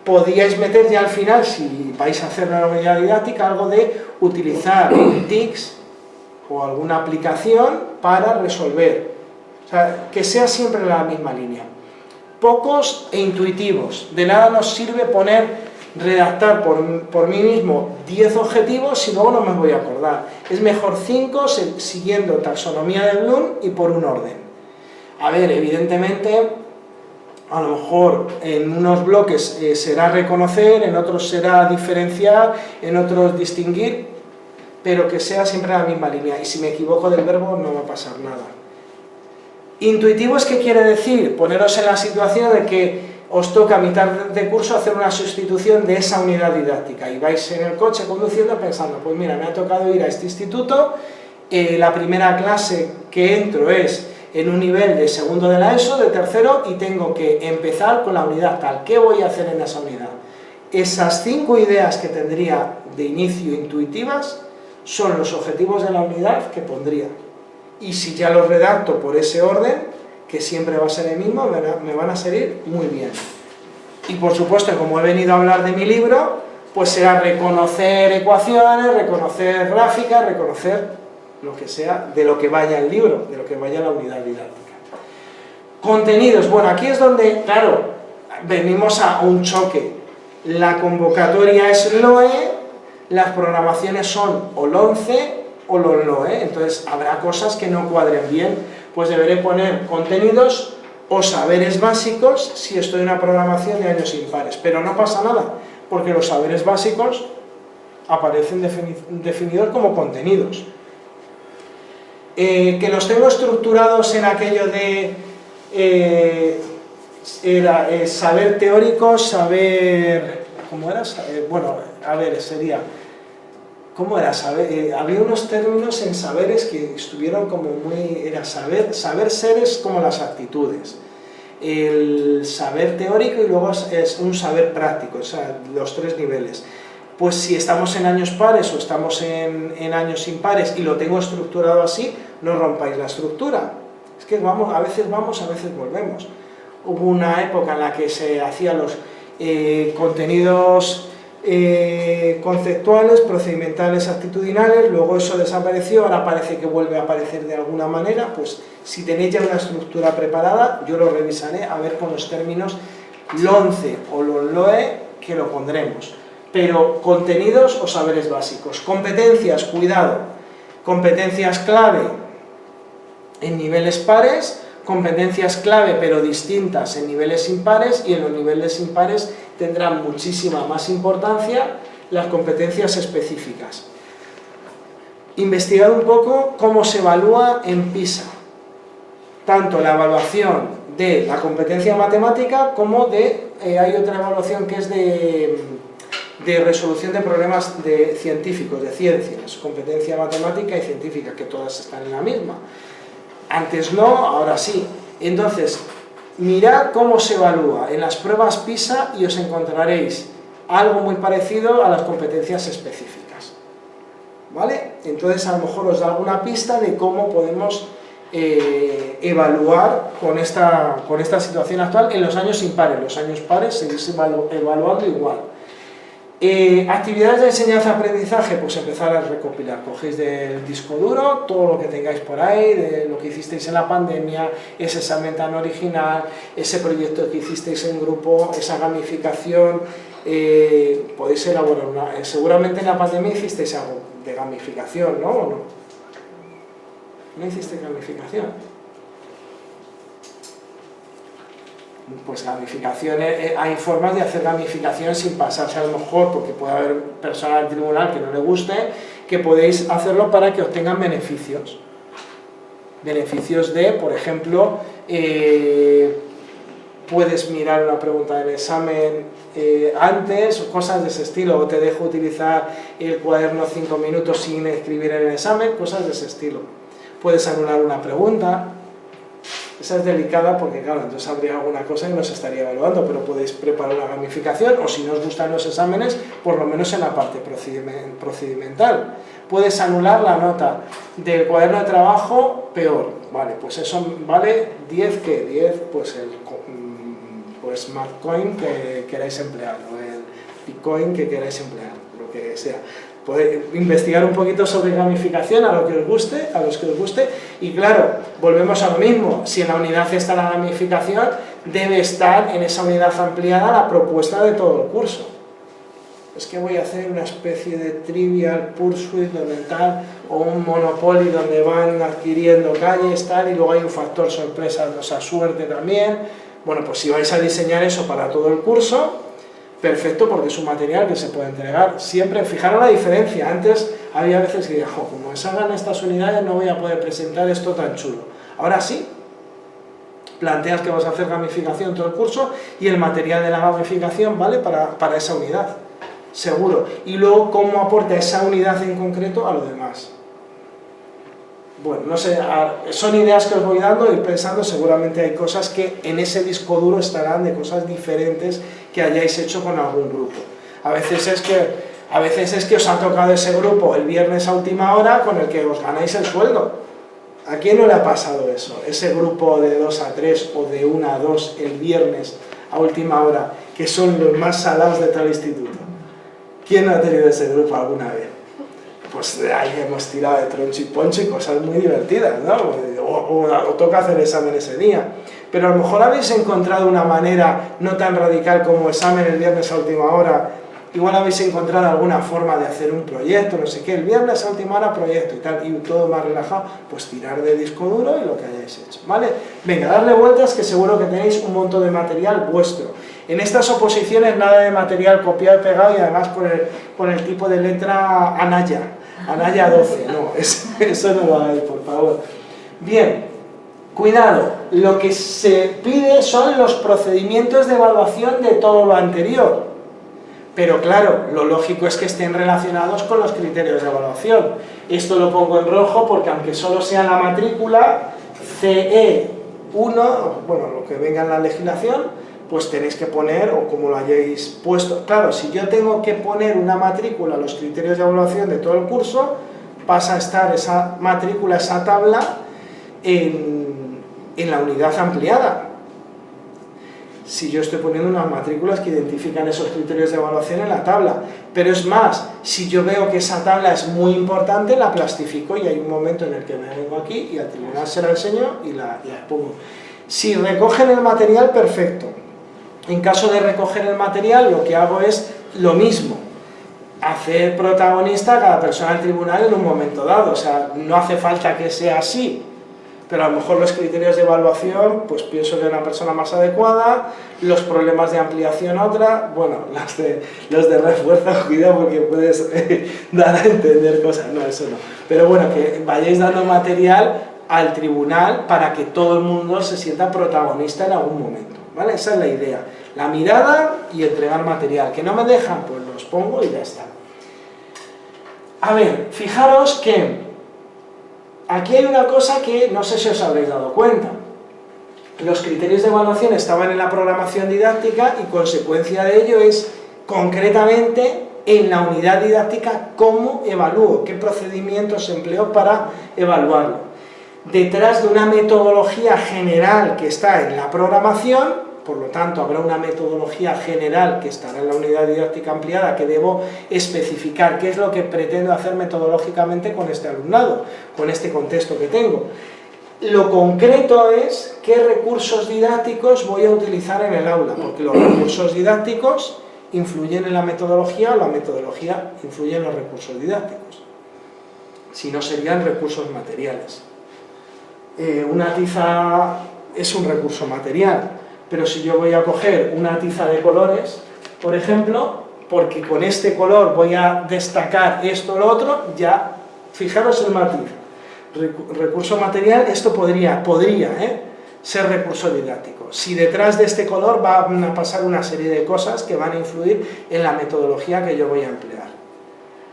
Podríais meter ya al final, si vais a hacer una unidad didáctica, algo de utilizar TICs o alguna aplicación para resolver. O sea, que sea siempre en la misma línea. Pocos e intuitivos. De nada nos sirve redactar por mí mismo 10 objetivos si luego no me voy a acordar. Es mejor 5 siguiendo taxonomía de Bloom y por un orden. A ver, evidentemente, a lo mejor en unos bloques será reconocer, en otros será diferenciar, en otros distinguir, pero que sea siempre en la misma línea. Y si me equivoco del verbo no va a pasar nada. Intuitivos, ¿qué quiere decir? Poneros en la situación de que os toca a mitad de curso hacer una sustitución de esa unidad didáctica y vais en el coche conduciendo pensando, pues mira, me ha tocado ir a este instituto, la primera clase que entro es en un nivel de segundo de la ESO, de tercero, y tengo que empezar con la unidad tal. ¿Qué voy a hacer en esa unidad? Esas 5 ideas que tendría de inicio intuitivas son los objetivos de la unidad que pondría. Y si ya los redacto por ese orden, que siempre va a ser el mismo, me van a salir muy bien. Y por supuesto, como he venido a hablar de mi libro, pues será reconocer ecuaciones, reconocer gráficas, reconocer lo que sea de lo que vaya el libro, de lo que vaya la unidad didáctica. Contenidos. Bueno, aquí es donde, claro, venimos a un choque. La convocatoria es LOE, las programaciones son o LONCE o LONLOE, entonces habrá cosas que no cuadren bien, pues deberé poner contenidos o saberes básicos si estoy en una programación de años impares, pero no pasa nada, porque los saberes básicos aparecen definidos como contenidos. Que los tengo estructurados en aquello de saber teórico, saber... ¿Cómo era? Bueno, a ver, sería... ¿Cómo era? Había unos términos en saberes que estuvieron como muy... Era saber ser es como las actitudes. El saber teórico y luego es un saber práctico, o sea, los 3 niveles. Pues si estamos en años pares o estamos en años impares y lo tengo estructurado así, no rompáis la estructura. Es que a veces volvemos. Hubo una época en la que se hacían los contenidos conceptuales, procedimentales, actitudinales, luego eso desapareció, ahora parece que vuelve a aparecer de alguna manera. Pues si tenéis ya una estructura preparada, yo lo revisaré a ver con los términos LONCE o LONLOE que lo pondremos. Pero contenidos o saberes básicos. Competencias, cuidado. Competencias clave en niveles pares, competencias clave pero distintas en niveles impares, y en los niveles impares tendrán muchísima más importancia las competencias específicas. Investigar un poco cómo se evalúa en PISA. Tanto la evaluación de la competencia matemática como de, hay otra evaluación que es de resolución de problemas científicos, de ciencias, competencia matemática y científica, que todas están en la misma. Antes no, ahora sí. Entonces, mirad cómo se evalúa en las pruebas PISA y os encontraréis algo muy parecido a las competencias específicas, ¿vale? Entonces a lo mejor os da alguna pista de cómo podemos evaluar con esta situación actual en los años impares. Los años pares seguís evaluando igual. Actividades de enseñanza-aprendizaje, pues empezar a recopilar, cogéis del disco duro todo lo que tengáis por ahí, de lo que hicisteis en la pandemia, ese examen tan original, ese proyecto que hicisteis en grupo, esa gamificación, podéis elaborar una... seguramente en la pandemia hicisteis algo de gamificación, ¿no? ¿O no? ¿No hiciste gamificación? Pues gamificación, hay formas de hacer gamificación sin pasarse a lo mejor, porque puede haber personal del tribunal que no le guste, que podéis hacerlo para que obtengan beneficios. Beneficios de, por ejemplo, puedes mirar una pregunta del examen antes, o cosas de ese estilo, o te dejo utilizar el cuaderno 5 minutos sin escribir en el examen, cosas de ese estilo. Puedes anular una pregunta. Esa es delicada porque, claro, entonces habría alguna cosa y no se estaría evaluando, pero podéis preparar una gamificación, o si no os gustan los exámenes, por lo menos en la parte procedimental. Puedes anular la nota del cuaderno de trabajo peor, vale, pues eso vale 10, ¿qué? 10, pues el Smartcoin que queráis emplear, o el Bitcoin que queráis emplear, lo que sea. Podéis investigar un poquito sobre gamificación a los que os guste, y claro, volvemos a lo mismo, si en la unidad está la gamificación, debe estar en esa unidad ampliada la propuesta de todo el curso. Es que voy a hacer una especie de Trivial Pursuit donde tal, o un Monopoly donde van adquiriendo calles, tal, y luego hay un factor sorpresa, o sea, suerte también. Bueno, pues si vais a diseñar eso para todo el curso, perfecto, porque es un material que se puede entregar siempre. Fijaros la diferencia, antes había veces que decía, como me salgan estas unidades no voy a poder presentar esto tan chulo. Ahora sí, planteas que vas a hacer gamificación todo el curso y el material de la gamificación vale para esa unidad, seguro. Y luego cómo aporta esa unidad en concreto a lo demás. Bueno, no sé, son ideas que os voy dando y pensando, seguramente hay cosas que en ese disco duro estarán de cosas diferentes que hayáis hecho con algún grupo. A veces es que os ha tocado ese grupo el viernes a última hora con el que os ganáis el sueldo. ¿A quién no le ha pasado eso? Ese grupo de 2 a 3 o de 1 a 2 el viernes a última hora, que son los más salados de todo el instituto. ¿Quién no ha tenido ese grupo alguna vez? Pues de ahí hemos tirado de troncho y poncho y cosas muy divertidas, ¿no? O toca hacer examen ese día. Pero a lo mejor habéis encontrado una manera no tan radical como examen el viernes a última hora. Igual habéis encontrado alguna forma de hacer un proyecto, no sé qué, el viernes a última hora proyecto y tal, y todo más relajado, pues tirar de disco duro y lo que hayáis hecho, ¿vale? Venga, darle vueltas que seguro que tenéis un montón de material vuestro. En estas oposiciones nada de material copiado y pegado y además con el tipo de letra Anaya 12, no, eso no lo hagáis, por favor. Bien, cuidado, lo que se pide son los procedimientos de evaluación de todo lo anterior. Pero claro, lo lógico es que estén relacionados con los criterios de evaluación. Esto lo pongo en rojo porque aunque solo sea la matrícula CE1, bueno, lo que venga en la legislación, pues tenéis que poner, o como lo hayáis puesto. Claro, si yo tengo que poner una matrícula, los criterios de evaluación de todo el curso, pasa a estar esa matrícula, esa tabla, en la unidad ampliada. Si yo estoy poniendo unas matrículas que identifican esos criterios de evaluación en la tabla. Pero es más, si yo veo que esa tabla es muy importante, la plastifico y hay un momento en el que me vengo aquí y al tribunal se la enseño y la expongo. Si recogen el material, perfecto. En caso de recoger el material, lo que hago es lo mismo. Hacer protagonista a cada persona del tribunal en un momento dado. O sea, no hace falta que sea así. Pero a lo mejor los criterios de evaluación, pues pienso que una persona más adecuada, los problemas de ampliación otra, bueno, los de refuerzo, cuidado porque puedes dar a entender cosas, no, eso no. Pero bueno, que vayáis dando material al tribunal para que todo el mundo se sienta protagonista en algún momento, ¿vale? Esa es la idea, la mirada y entregar material. ¿Que no me dejan? Pues los pongo y ya está. A ver, fijaros que aquí hay una cosa que no sé si os habréis dado cuenta. Los criterios de evaluación estaban en la programación didáctica y consecuencia de ello es concretamente en la unidad didáctica cómo evalúo, qué procedimientos empleo para evaluarlo. Detrás de una metodología general que está en la programación, por lo tanto habrá una metodología general que estará en la unidad didáctica ampliada que debo especificar qué es lo que pretendo hacer metodológicamente con este alumnado, con este contexto que tengo. Lo concreto es qué recursos didácticos voy a utilizar en el aula, porque los recursos didácticos influyen en la metodología o la metodología influye en los recursos didácticos. Si no, serían recursos materiales. Una tiza es un recurso material, pero si yo voy a coger una tiza de colores, por ejemplo, porque con este color voy a destacar esto o lo otro, ya, fijaros el matiz. Recurso material, esto podría ser recurso didáctico. Si detrás de este color van a pasar una serie de cosas que van a influir en la metodología que yo voy a emplear,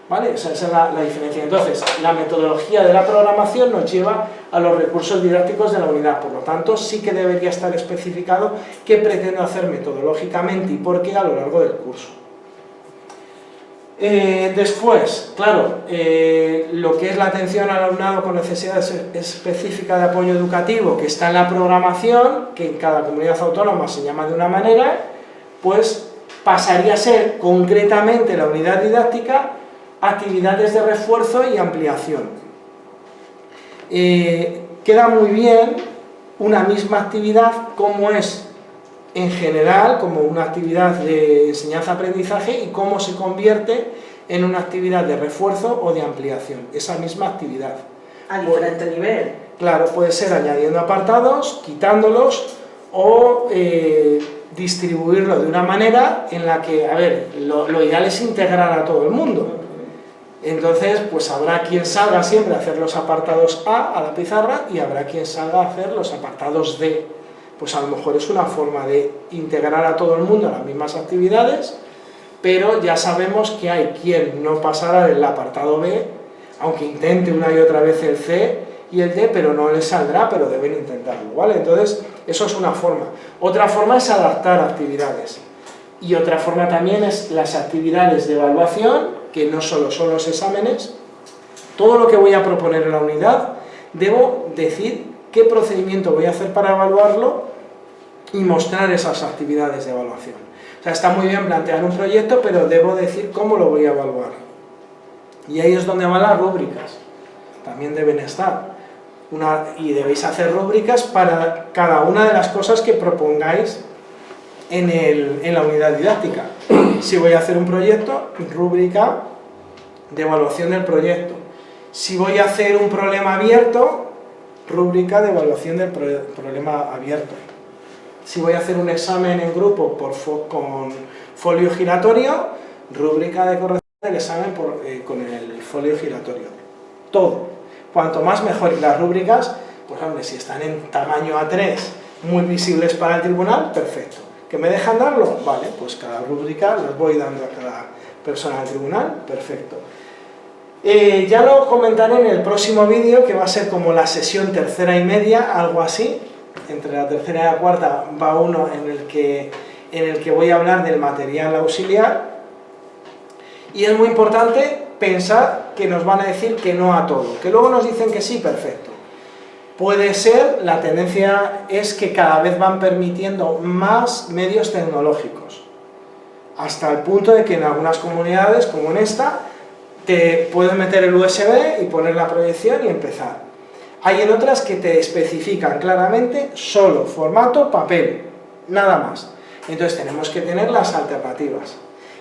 ¿vale? Esa es la diferencia. Entonces, la metodología de la programación nos lleva a los recursos didácticos de la unidad, por lo tanto, sí que debería estar especificado qué pretendo hacer metodológicamente y por qué a lo largo del curso. Después, claro, lo que es la atención al alumnado con necesidad específica de apoyo educativo, que está en la programación, que en cada comunidad autónoma se llama de una manera, pues pasaría a ser concretamente la unidad didáctica actividades de refuerzo y ampliación. Queda muy bien una misma actividad como es en general, como una actividad de enseñanza-aprendizaje y cómo se convierte en una actividad de refuerzo o de ampliación, esa misma actividad. A diferente nivel. Claro, puede ser añadiendo apartados, quitándolos o distribuirlo de una manera en la que, a ver, lo ideal es integrar a todo el mundo. Entonces, pues habrá quien salga siempre a hacer los apartados A la pizarra y habrá quien salga a hacer los apartados D. Pues a lo mejor es una forma de integrar a todo el mundo en las mismas actividades, pero ya sabemos que hay quien no pasará del apartado B, aunque intente una y otra vez el C y el D, pero no les saldrá, pero deben intentarlo, ¿vale? Entonces, eso es una forma. Otra forma es adaptar actividades. Y otra forma también es las actividades de evaluación, que no solo son los exámenes. Todo lo que voy a proponer en la unidad, debo decir qué procedimiento voy a hacer para evaluarlo y mostrar esas actividades de evaluación. O sea, está muy bien plantear un proyecto, pero debo decir cómo lo voy a evaluar. Y ahí es donde van las rúbricas. También deben estar. Y debéis hacer rúbricas para cada una de las cosas que propongáis en la unidad didáctica. Si voy a hacer un proyecto, rúbrica de evaluación del proyecto. Si voy a hacer un problema abierto, rúbrica de evaluación del problema abierto. Si voy a hacer un examen en grupo con folio giratorio, rúbrica de corrección del examen con el folio giratorio. Todo. Cuanto más mejor. Y las rúbricas, pues hombre, si están en tamaño A3, muy visibles para el tribunal, perfecto. ¿Que me dejan darlo? Vale, pues cada rúbrica las voy dando a cada persona del tribunal, perfecto. Ya lo comentaré en el próximo vídeo, que va a ser como la sesión tercera y media, algo así. Entre la tercera y la cuarta va uno en el que voy a hablar del material auxiliar. Y es muy importante pensar que nos van a decir que no a todo, que luego nos dicen que sí, perfecto. Puede ser, la tendencia es que cada vez van permitiendo más medios tecnológicos, hasta el punto de que en algunas comunidades, como en esta, te puedes meter el USB y poner la proyección y empezar. Hay en otras que te especifican claramente solo formato papel, nada más. Entonces tenemos que tener las alternativas.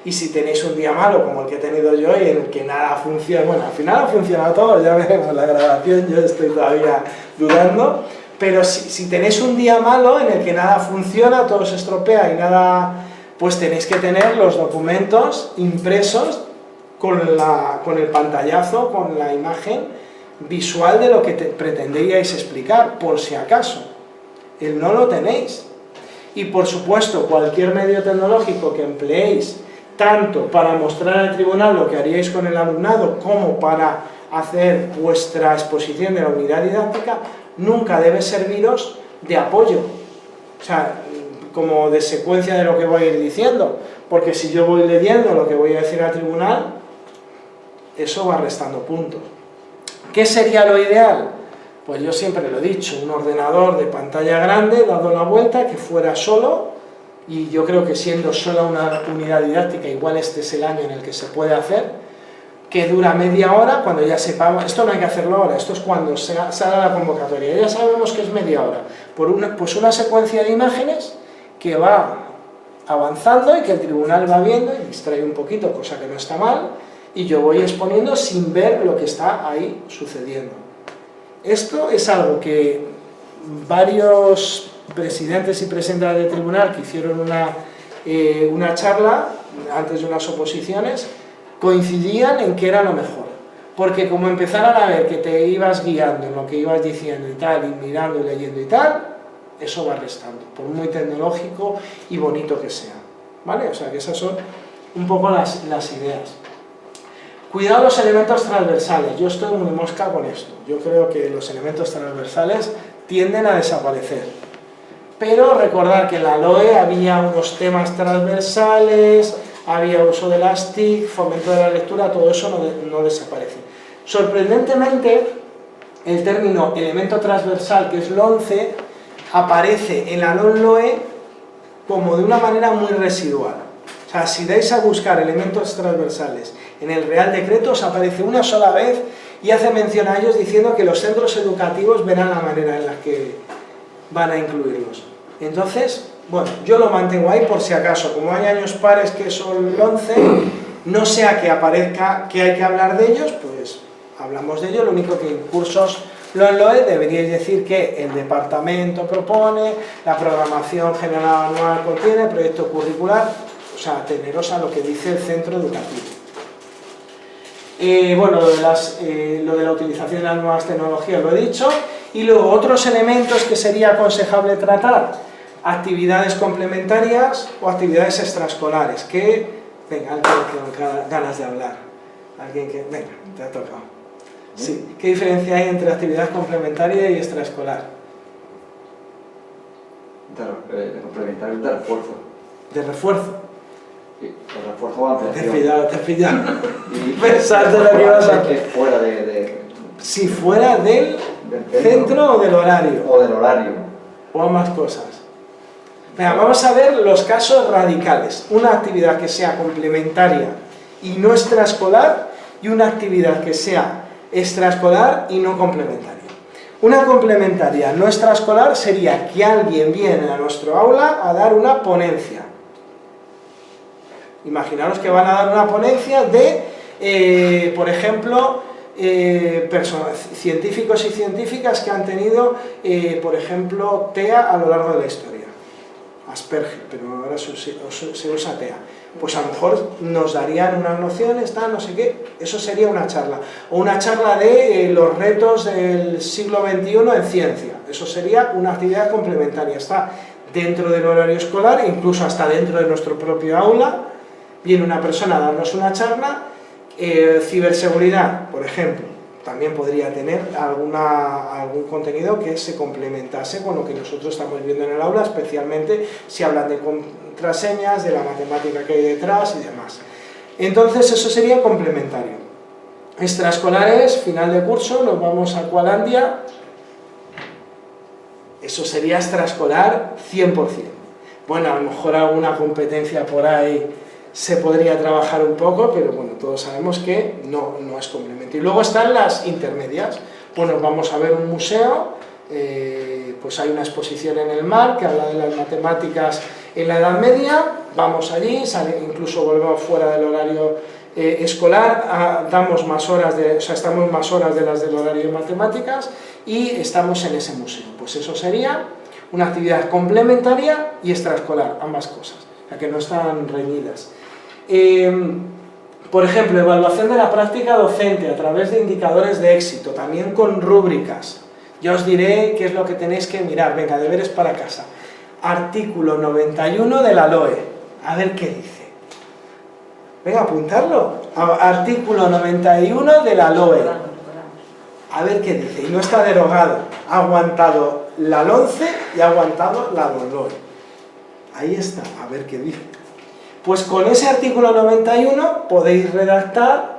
Y si tenéis un día malo, como el que he tenido yo, y en el que nada funciona, bueno, al final ha funcionado todo, ya veremos la grabación, yo estoy todavía dudando, pero si tenéis un día malo en el que nada funciona, todo se estropea y nada, pues tenéis que tener los documentos impresos con el pantallazo, con la imagen visual de lo que pretendíais explicar, por si acaso. No lo tenéis. Y por supuesto, cualquier medio tecnológico que empleéis, tanto para mostrar al tribunal lo que haríais con el alumnado, como para hacer vuestra exposición de la unidad didáctica, nunca debe serviros de apoyo. O sea, como de secuencia de lo que voy a ir diciendo, porque si yo voy leyendo lo que voy a decir al tribunal, eso va restando puntos. ¿Qué sería lo ideal? Pues yo siempre lo he dicho, un ordenador de pantalla grande, dado la vuelta, que fuera solo, y yo creo que siendo sola una unidad didáctica, igual este es el año en el que se puede hacer, que dura media hora, cuando ya sepamos, esto no hay que hacerlo ahora, esto es cuando salga la convocatoria, ya sabemos que es media hora, pues una secuencia de imágenes que va avanzando y que el tribunal va viendo y distrae un poquito, cosa que no está mal, y yo voy exponiendo sin ver lo que está ahí sucediendo. Esto es algo que varios presidentes y presidentas de tribunal que hicieron una charla antes de unas oposiciones coincidían en que era lo mejor, porque como empezaran a ver que te ibas guiando en lo que ibas diciendo y tal, y mirando y leyendo y tal, eso va restando, por muy tecnológico y bonito que sea, ¿vale? O sea que esas son un poco las ideas. Cuidado los elementos transversales, yo estoy muy mosca con esto, yo creo que los elementos transversales tienden a desaparecer, pero recordar que en la LOE había unos temas transversales, había uso de las TIC, fomento de la lectura, todo eso no desaparece. Sorprendentemente, el término elemento transversal, que es LONCE, aparece en la LOE como de una manera muy residual. O sea, si dais a buscar elementos transversales en el Real Decreto, os aparece una sola vez y hace mención a ellos diciendo que los centros educativos verán la manera en la que van a incluirlos. Entonces, bueno, yo lo mantengo ahí por si acaso, como hay años pares que son 11, no sea que aparezca que hay que hablar de ellos, pues hablamos de ellos, lo único que en cursos LOE deberíais decir que el departamento propone, la programación general anual contiene, proyecto curricular, o sea, ateneros a lo que dice el centro educativo. Bueno, lo de la utilización de las nuevas tecnologías lo he dicho, y luego otros elementos que sería aconsejable tratar, actividades complementarias o actividades extraescolares, que, venga, alguien que tenga ganas de hablar, alguien que, venga, te ha tocado. Sí, ¿qué diferencia hay entre actividad complementaria y extraescolar? De complementario y de refuerzo. De refuerzo. Sí, el refuerzo o ampliación. Te he pillado. Y Pensando lo que ibas a hacer. Fuera de si fuera del centro o del horario. O del horario. O ambas cosas. Venga, vamos a ver los casos radicales. Una actividad que sea complementaria y no extraescolar, y una actividad que sea extraescolar y no complementaria. Una complementaria no extraescolar sería que alguien viene a nuestro aula a dar una ponencia. Imaginaros que van a dar una ponencia de, por ejemplo, científicos y científicas que han tenido, por ejemplo, TEA a lo largo de la historia. Asperger, pero ahora se usa TEA. Pues a lo mejor nos darían unas nociones, tal, no sé qué, eso sería una charla. O una charla de los retos del siglo XXI en ciencia, eso sería una actividad complementaria. Está dentro del horario escolar, incluso hasta dentro de nuestro propio aula, viene una persona a darnos una charla. Ciberseguridad, por ejemplo, también podría tener algún contenido que se complementase con lo que nosotros estamos viendo en el aula, especialmente si hablan de contraseñas, de la matemática que hay detrás y demás. Entonces eso sería complementario. Extraescolares, final de curso, nos vamos a Cualandia, eso sería extraescolar 100%. Bueno, a lo mejor alguna competencia por ahí se podría trabajar un poco, pero bueno, todos sabemos que no es complemento. Y luego están las intermedias. Bueno, vamos a ver un museo, pues hay una exposición en el mar que habla de las matemáticas en la Edad Media, vamos allí, incluso volvemos fuera del horario escolar, damos más horas estamos más horas de las del horario de matemáticas y estamos en ese museo. Pues eso sería una actividad complementaria y extraescolar, ambas cosas, ya que no están reñidas. Por ejemplo, evaluación de la práctica docente a través de indicadores de éxito, también con rúbricas. Ya os diré qué es lo que tenéis que mirar. Venga, deberes para casa. Artículo 91 de la LOE. A ver qué dice. Venga, apuntarlo. Artículo 91 de la LOE. A ver qué dice. Y no está derogado. Ha aguantado la LONCE y ha aguantado la LOE. Ahí está. A ver qué dice. Pues con ese artículo 91 podéis redactar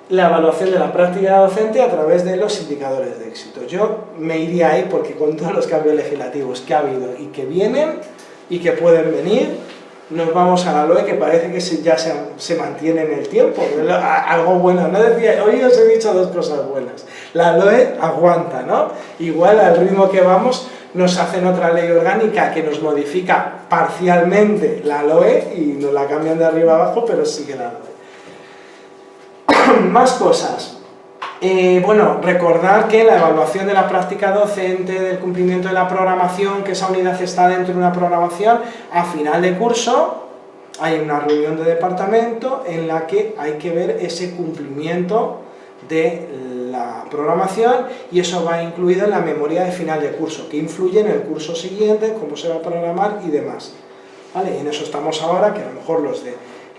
la evaluación de la práctica docente a través de los indicadores de éxito. Yo me iría ahí porque con todos los cambios legislativos que ha habido y que vienen y que pueden venir, nos vamos a la LOE, que parece que ya se mantiene en el tiempo. Algo bueno, no decía, hoy os he dicho dos cosas buenas. La LOE aguanta, ¿no? Igual al ritmo que vamos nos hacen otra ley orgánica que nos modifica parcialmente la LOE y nos la cambian de arriba abajo, pero sigue la LOE. Más cosas. Bueno, recordar que la evaluación de la práctica docente, del cumplimiento de la programación, que esa unidad está dentro de una programación, a final de curso hay una reunión de departamento en la que hay que ver ese cumplimiento de la programación, y eso va incluido en la memoria de final de curso, que influye en el curso siguiente, cómo se va a programar y demás. ¿Vale? Y en eso estamos ahora, que a lo mejor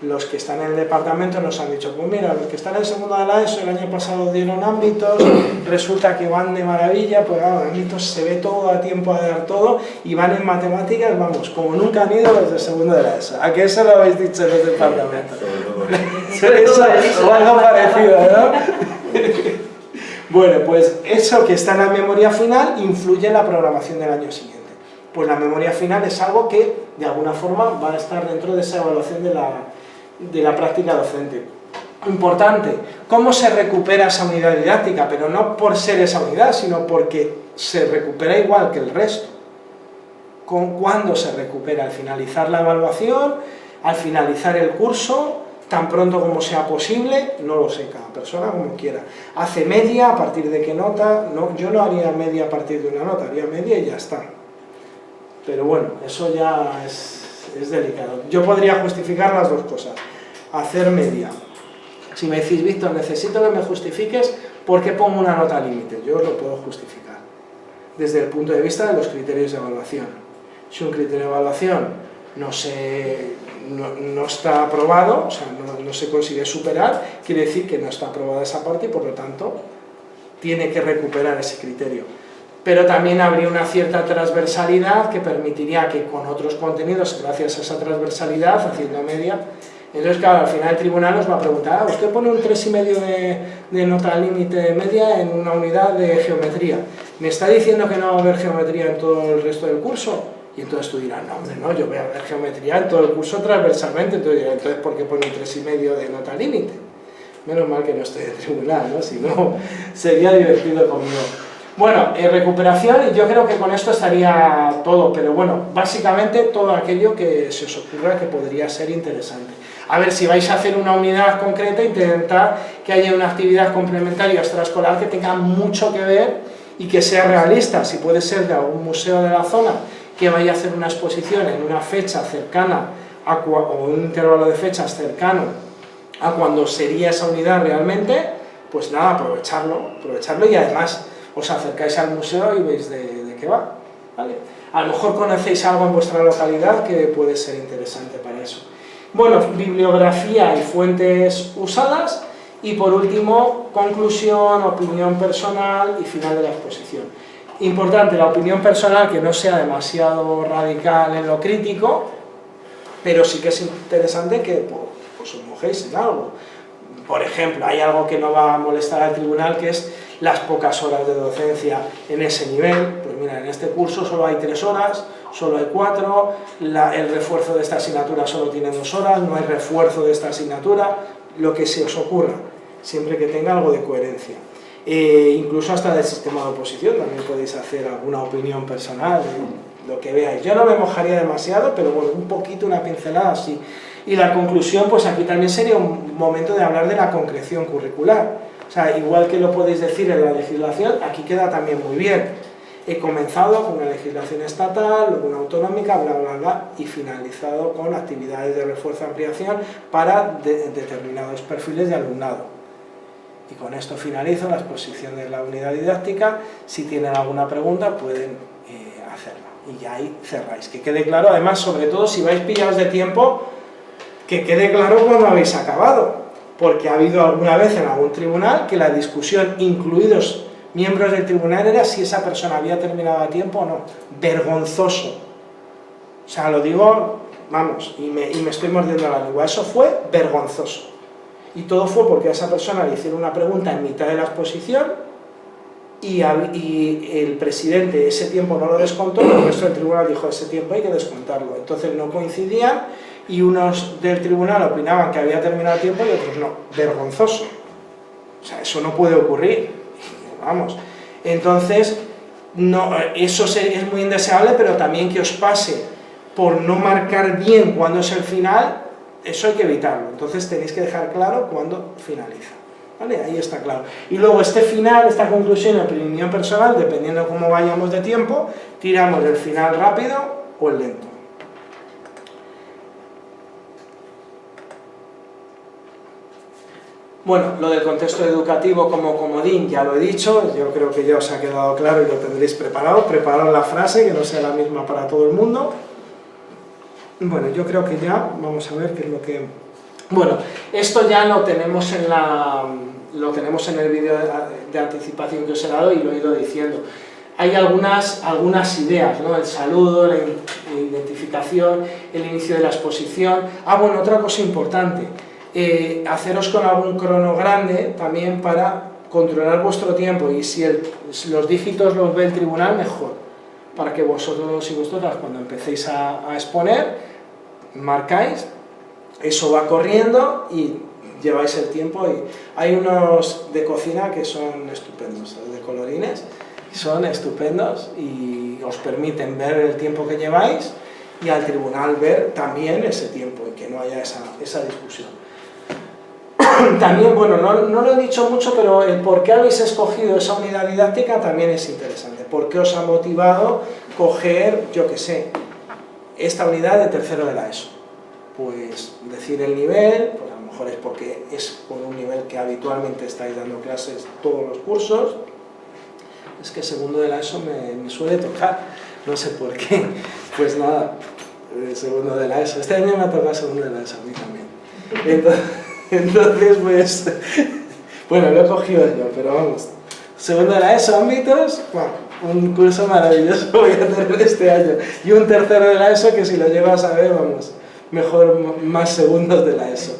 los que están en el departamento nos han dicho, pues mira, los que están en segundo de la ESO el año pasado dieron ámbitos, resulta que van de maravilla, pues claro, en ámbitos se ve todo, a tiempo de dar todo, y van en matemáticas, vamos, como nunca han ido los de segundo de la ESO. ¿A qué eso lo habéis dicho en los departamentos? Eso, o algo parecido, ¿no? Bueno, pues eso que está en la memoria final influye en la programación del año siguiente. Pues la memoria final es algo que de alguna forma va a estar dentro de esa evaluación de la práctica docente. Importante, ¿cómo se recupera esa unidad didáctica? Pero no por ser esa unidad, sino porque se recupera igual que el resto. ¿Cuándo se recupera? Al finalizar la evaluación, al finalizar el curso, tan pronto como sea posible, no lo sé, cada persona como quiera. Hace media, a partir de qué nota, no, yo no haría media a partir de una nota, haría media y ya está. Pero bueno, eso ya es delicado. Yo podría justificar las dos cosas. Hacer media. Si me decís, Víctor, necesito que me justifiques por qué pongo una nota límite, yo lo puedo justificar. Desde el punto de vista de los criterios de evaluación. Si un criterio de evaluación no está aprobado, o sea, no se consigue superar, quiere decir que no está aprobada esa parte y por lo tanto tiene que recuperar ese criterio. Pero también habría una cierta transversalidad que permitiría que con otros contenidos, gracias a esa transversalidad, haciendo media, entonces claro, al final el tribunal nos va a preguntar, usted pone un 3,5 de nota límite de media en una unidad de geometría, ¿me está diciendo que no va a haber geometría en todo el resto del curso? Y entonces tú dirás, no hombre, no, yo voy a ver geometría en todo el curso transversalmente, entonces ¿por qué pone un 3,5 de nota límite? Menos mal que no estoy de tribunal, ¿no? Si no, sería divertido conmigo. Bueno, recuperación, y yo creo que con esto estaría todo, pero bueno, básicamente todo aquello que se os ocurra que podría ser interesante. A ver, si vais a hacer una unidad concreta, intentar que haya una actividad complementaria extraescolar que tenga mucho que ver y que sea realista, si puede ser de algún museo de la zona que vaya a hacer una exposición en una fecha cercana o un intervalo de fechas cercano a cuando sería esa unidad realmente, pues nada, aprovecharlo y además os acercáis al museo y veis de qué va, ¿vale? A lo mejor conocéis algo en vuestra localidad que puede ser interesante para eso. Bueno, bibliografía y fuentes usadas, y por último, conclusión, opinión personal y final de la exposición. Importante, la opinión personal, que no sea demasiado radical en lo crítico, pero sí que es interesante que pues os mojéis en algo. Por ejemplo, hay algo que no va a molestar al tribunal, que es las pocas horas de docencia en ese nivel. Pues mira, en este curso solo hay 3 horas, solo hay 4, el refuerzo de esta asignatura solo tiene 2 horas, no hay refuerzo de esta asignatura, lo que se os ocurra, siempre que tenga algo de coherencia. Incluso hasta del sistema de oposición también podéis hacer alguna opinión personal, lo que veáis. Yo no me mojaría demasiado, pero bueno, un poquito, una pincelada así. Y la conclusión, pues aquí también sería un momento de hablar de la concreción curricular. O sea, igual que lo podéis decir en la legislación, aquí queda también muy bien. He comenzado con una legislación estatal, luego una autonómica, bla, bla, bla, y finalizado con actividades de refuerzo y ampliación para determinados perfiles de alumnado. Y con esto finalizo la exposición de la unidad didáctica. Si tienen alguna pregunta pueden hacerla. Y ya ahí cerráis. Que quede claro, además, sobre todo si vais pillados de tiempo, que quede claro cuando habéis acabado. Porque ha habido alguna vez en algún tribunal que la discusión, incluidos miembros del tribunal, era si esa persona había terminado a tiempo o no. Vergonzoso. O sea, lo digo, vamos, y me estoy mordiendo la lengua. Eso fue vergonzoso. Y todo fue porque a esa persona le hicieron una pregunta en mitad de la exposición y el presidente ese tiempo no lo descontó, y el resto del tribunal dijo ese tiempo hay que descontarlo. Entonces no coincidían y unos del tribunal opinaban que había terminado el tiempo y otros no. Vergonzoso. O sea, eso no puede ocurrir. Vamos. Entonces, no, eso es muy indeseable, pero también que os pase por no marcar bien cuándo es el final, eso hay que evitarlo. Entonces tenéis que dejar claro cuándo finaliza. ¿Vale? Ahí está claro. Y luego este final, esta conclusión en opinión personal, dependiendo de cómo vayamos de tiempo, tiramos el final rápido o el lento. Bueno, lo del contexto educativo como comodín ya lo he dicho, yo creo que ya os ha quedado claro y lo tendréis preparado. Preparad la frase, que no sea la misma para todo el mundo. Bueno, yo creo que ya, vamos a ver qué es lo que... Bueno, esto ya lo tenemos en el vídeo de anticipación que os he dado y lo he ido diciendo. Hay algunas ideas, ¿no? El saludo, la identificación, el inicio de la exposición. Ah, bueno, otra cosa importante, haceros con algún crono grande también para controlar vuestro tiempo, y si los dígitos los ve el tribunal, mejor, para que vosotros y vosotras cuando empecéis a exponer, marcáis, eso va corriendo y lleváis el tiempo. Y hay unos de cocina que son estupendos, de colorines, son estupendos y os permiten ver el tiempo que lleváis y al tribunal ver también ese tiempo y que no haya esa discusión. También, bueno, no lo he dicho mucho, pero el por qué habéis escogido esa unidad didáctica también es interesante. ¿Por qué os ha motivado coger, yo qué sé, esta unidad de tercero de la ESO? Pues decir el nivel, pues a lo mejor es porque es con un nivel que habitualmente estáis dando clases todos los cursos. Es que segundo de la ESO me suele tocar, no sé por qué. Pues nada, segundo de la ESO. Este año me ha tocado segundo de la ESO, a mí también. Entonces, pues, bueno, lo he cogido yo, pero vamos. Segundo de la ESO, ámbitos, bueno, un curso maravilloso voy a tener este año. Y un tercero de la ESO que si lo llevas a ver, vamos, mejor más segundos de la ESO.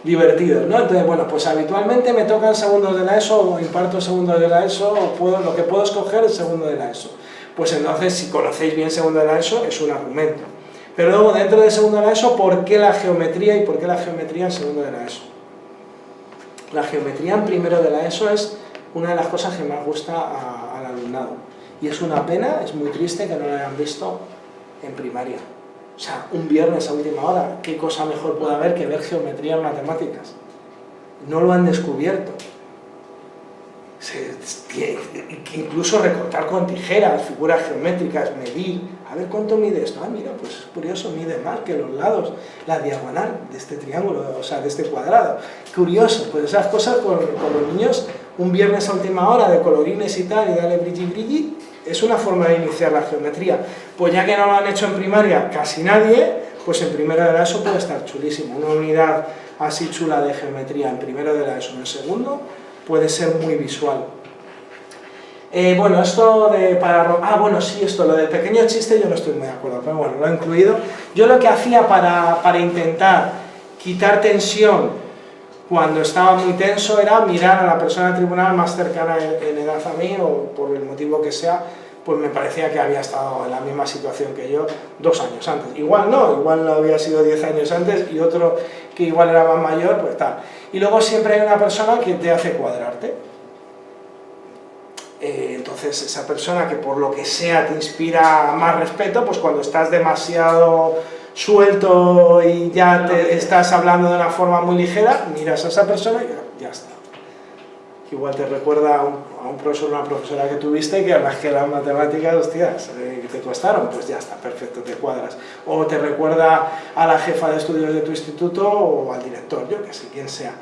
Divertidos, ¿no? Entonces, bueno, pues habitualmente me tocan segundos de la ESO o imparto segundos de la ESO o lo que puedo escoger es segundo de la ESO. Pues entonces, si conocéis bien segundo de la ESO, es un argumento. Pero luego, dentro de segundo de la ESO, ¿por qué la geometría y por qué la geometría en segundo de la ESO? La geometría en primero de la ESO es una de las cosas que más gusta al alumnado. Y es una pena, es muy triste que no lo hayan visto en primaria. O sea, un viernes a última hora, ¿qué cosa mejor puede haber que ver geometría en matemáticas? No lo han descubierto. Que incluso recortar con tijeras, figuras geométricas, medir, a ver cuánto mide esto. Ah, mira, pues es curioso, mide más que los lados, la diagonal de este triángulo, o sea, de este cuadrado. Curioso, pues esas cosas con los niños, un viernes a última hora de colorines y tal, y dale brilli brilli, es una forma de iniciar la geometría. Pues ya que no lo han hecho en primaria casi nadie, pues en primero de la ESO puede estar chulísimo. Una unidad así chula de geometría en primero de la ESO, en el segundo, puede ser muy visual. Bueno, esto de bueno, sí, esto, lo del pequeño chiste yo no estoy muy de acuerdo, pero bueno, lo he incluido. Yo lo que hacía para intentar quitar tensión cuando estaba muy tenso era mirar a la persona del tribunal más cercana en edad a mí, o por el motivo que sea, pues me parecía que había estado en la misma situación que yo 2 años antes. Igual no había sido 10 años antes, y otro que igual era más mayor, pues tal. Y luego siempre hay una persona que te hace cuadrarte. Entonces esa persona que por lo que sea te inspira más respeto, pues cuando estás demasiado suelto y ya te estás hablando de una forma muy ligera, miras a esa persona y ya está. que igual te recuerda a un profesor o una profesora que tuviste, que además que las matemáticas, hostias, que te costaron, pues ya está, perfecto, te cuadras. O te recuerda a la jefa de estudios de tu instituto o al director, yo que sé, quien sea.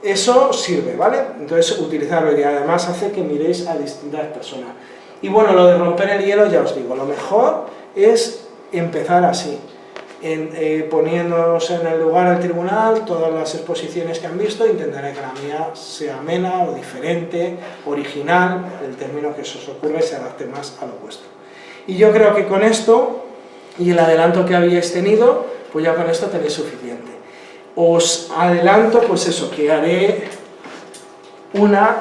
Eso sirve, ¿vale? Entonces utilizarlo, y además hace que miréis a distintas personas. Y bueno, lo de romper el hielo, ya os digo, lo mejor es empezar así, poniéndonos en el lugar del tribunal, todas las exposiciones que han visto, intentaré que la mía sea amena o diferente, original, el término que se os ocurre se adapte más a lo vuestro. Y yo creo que con esto, y el adelanto que habíais tenido, pues ya con esto tenéis suficiente. Os adelanto, pues eso, que haré una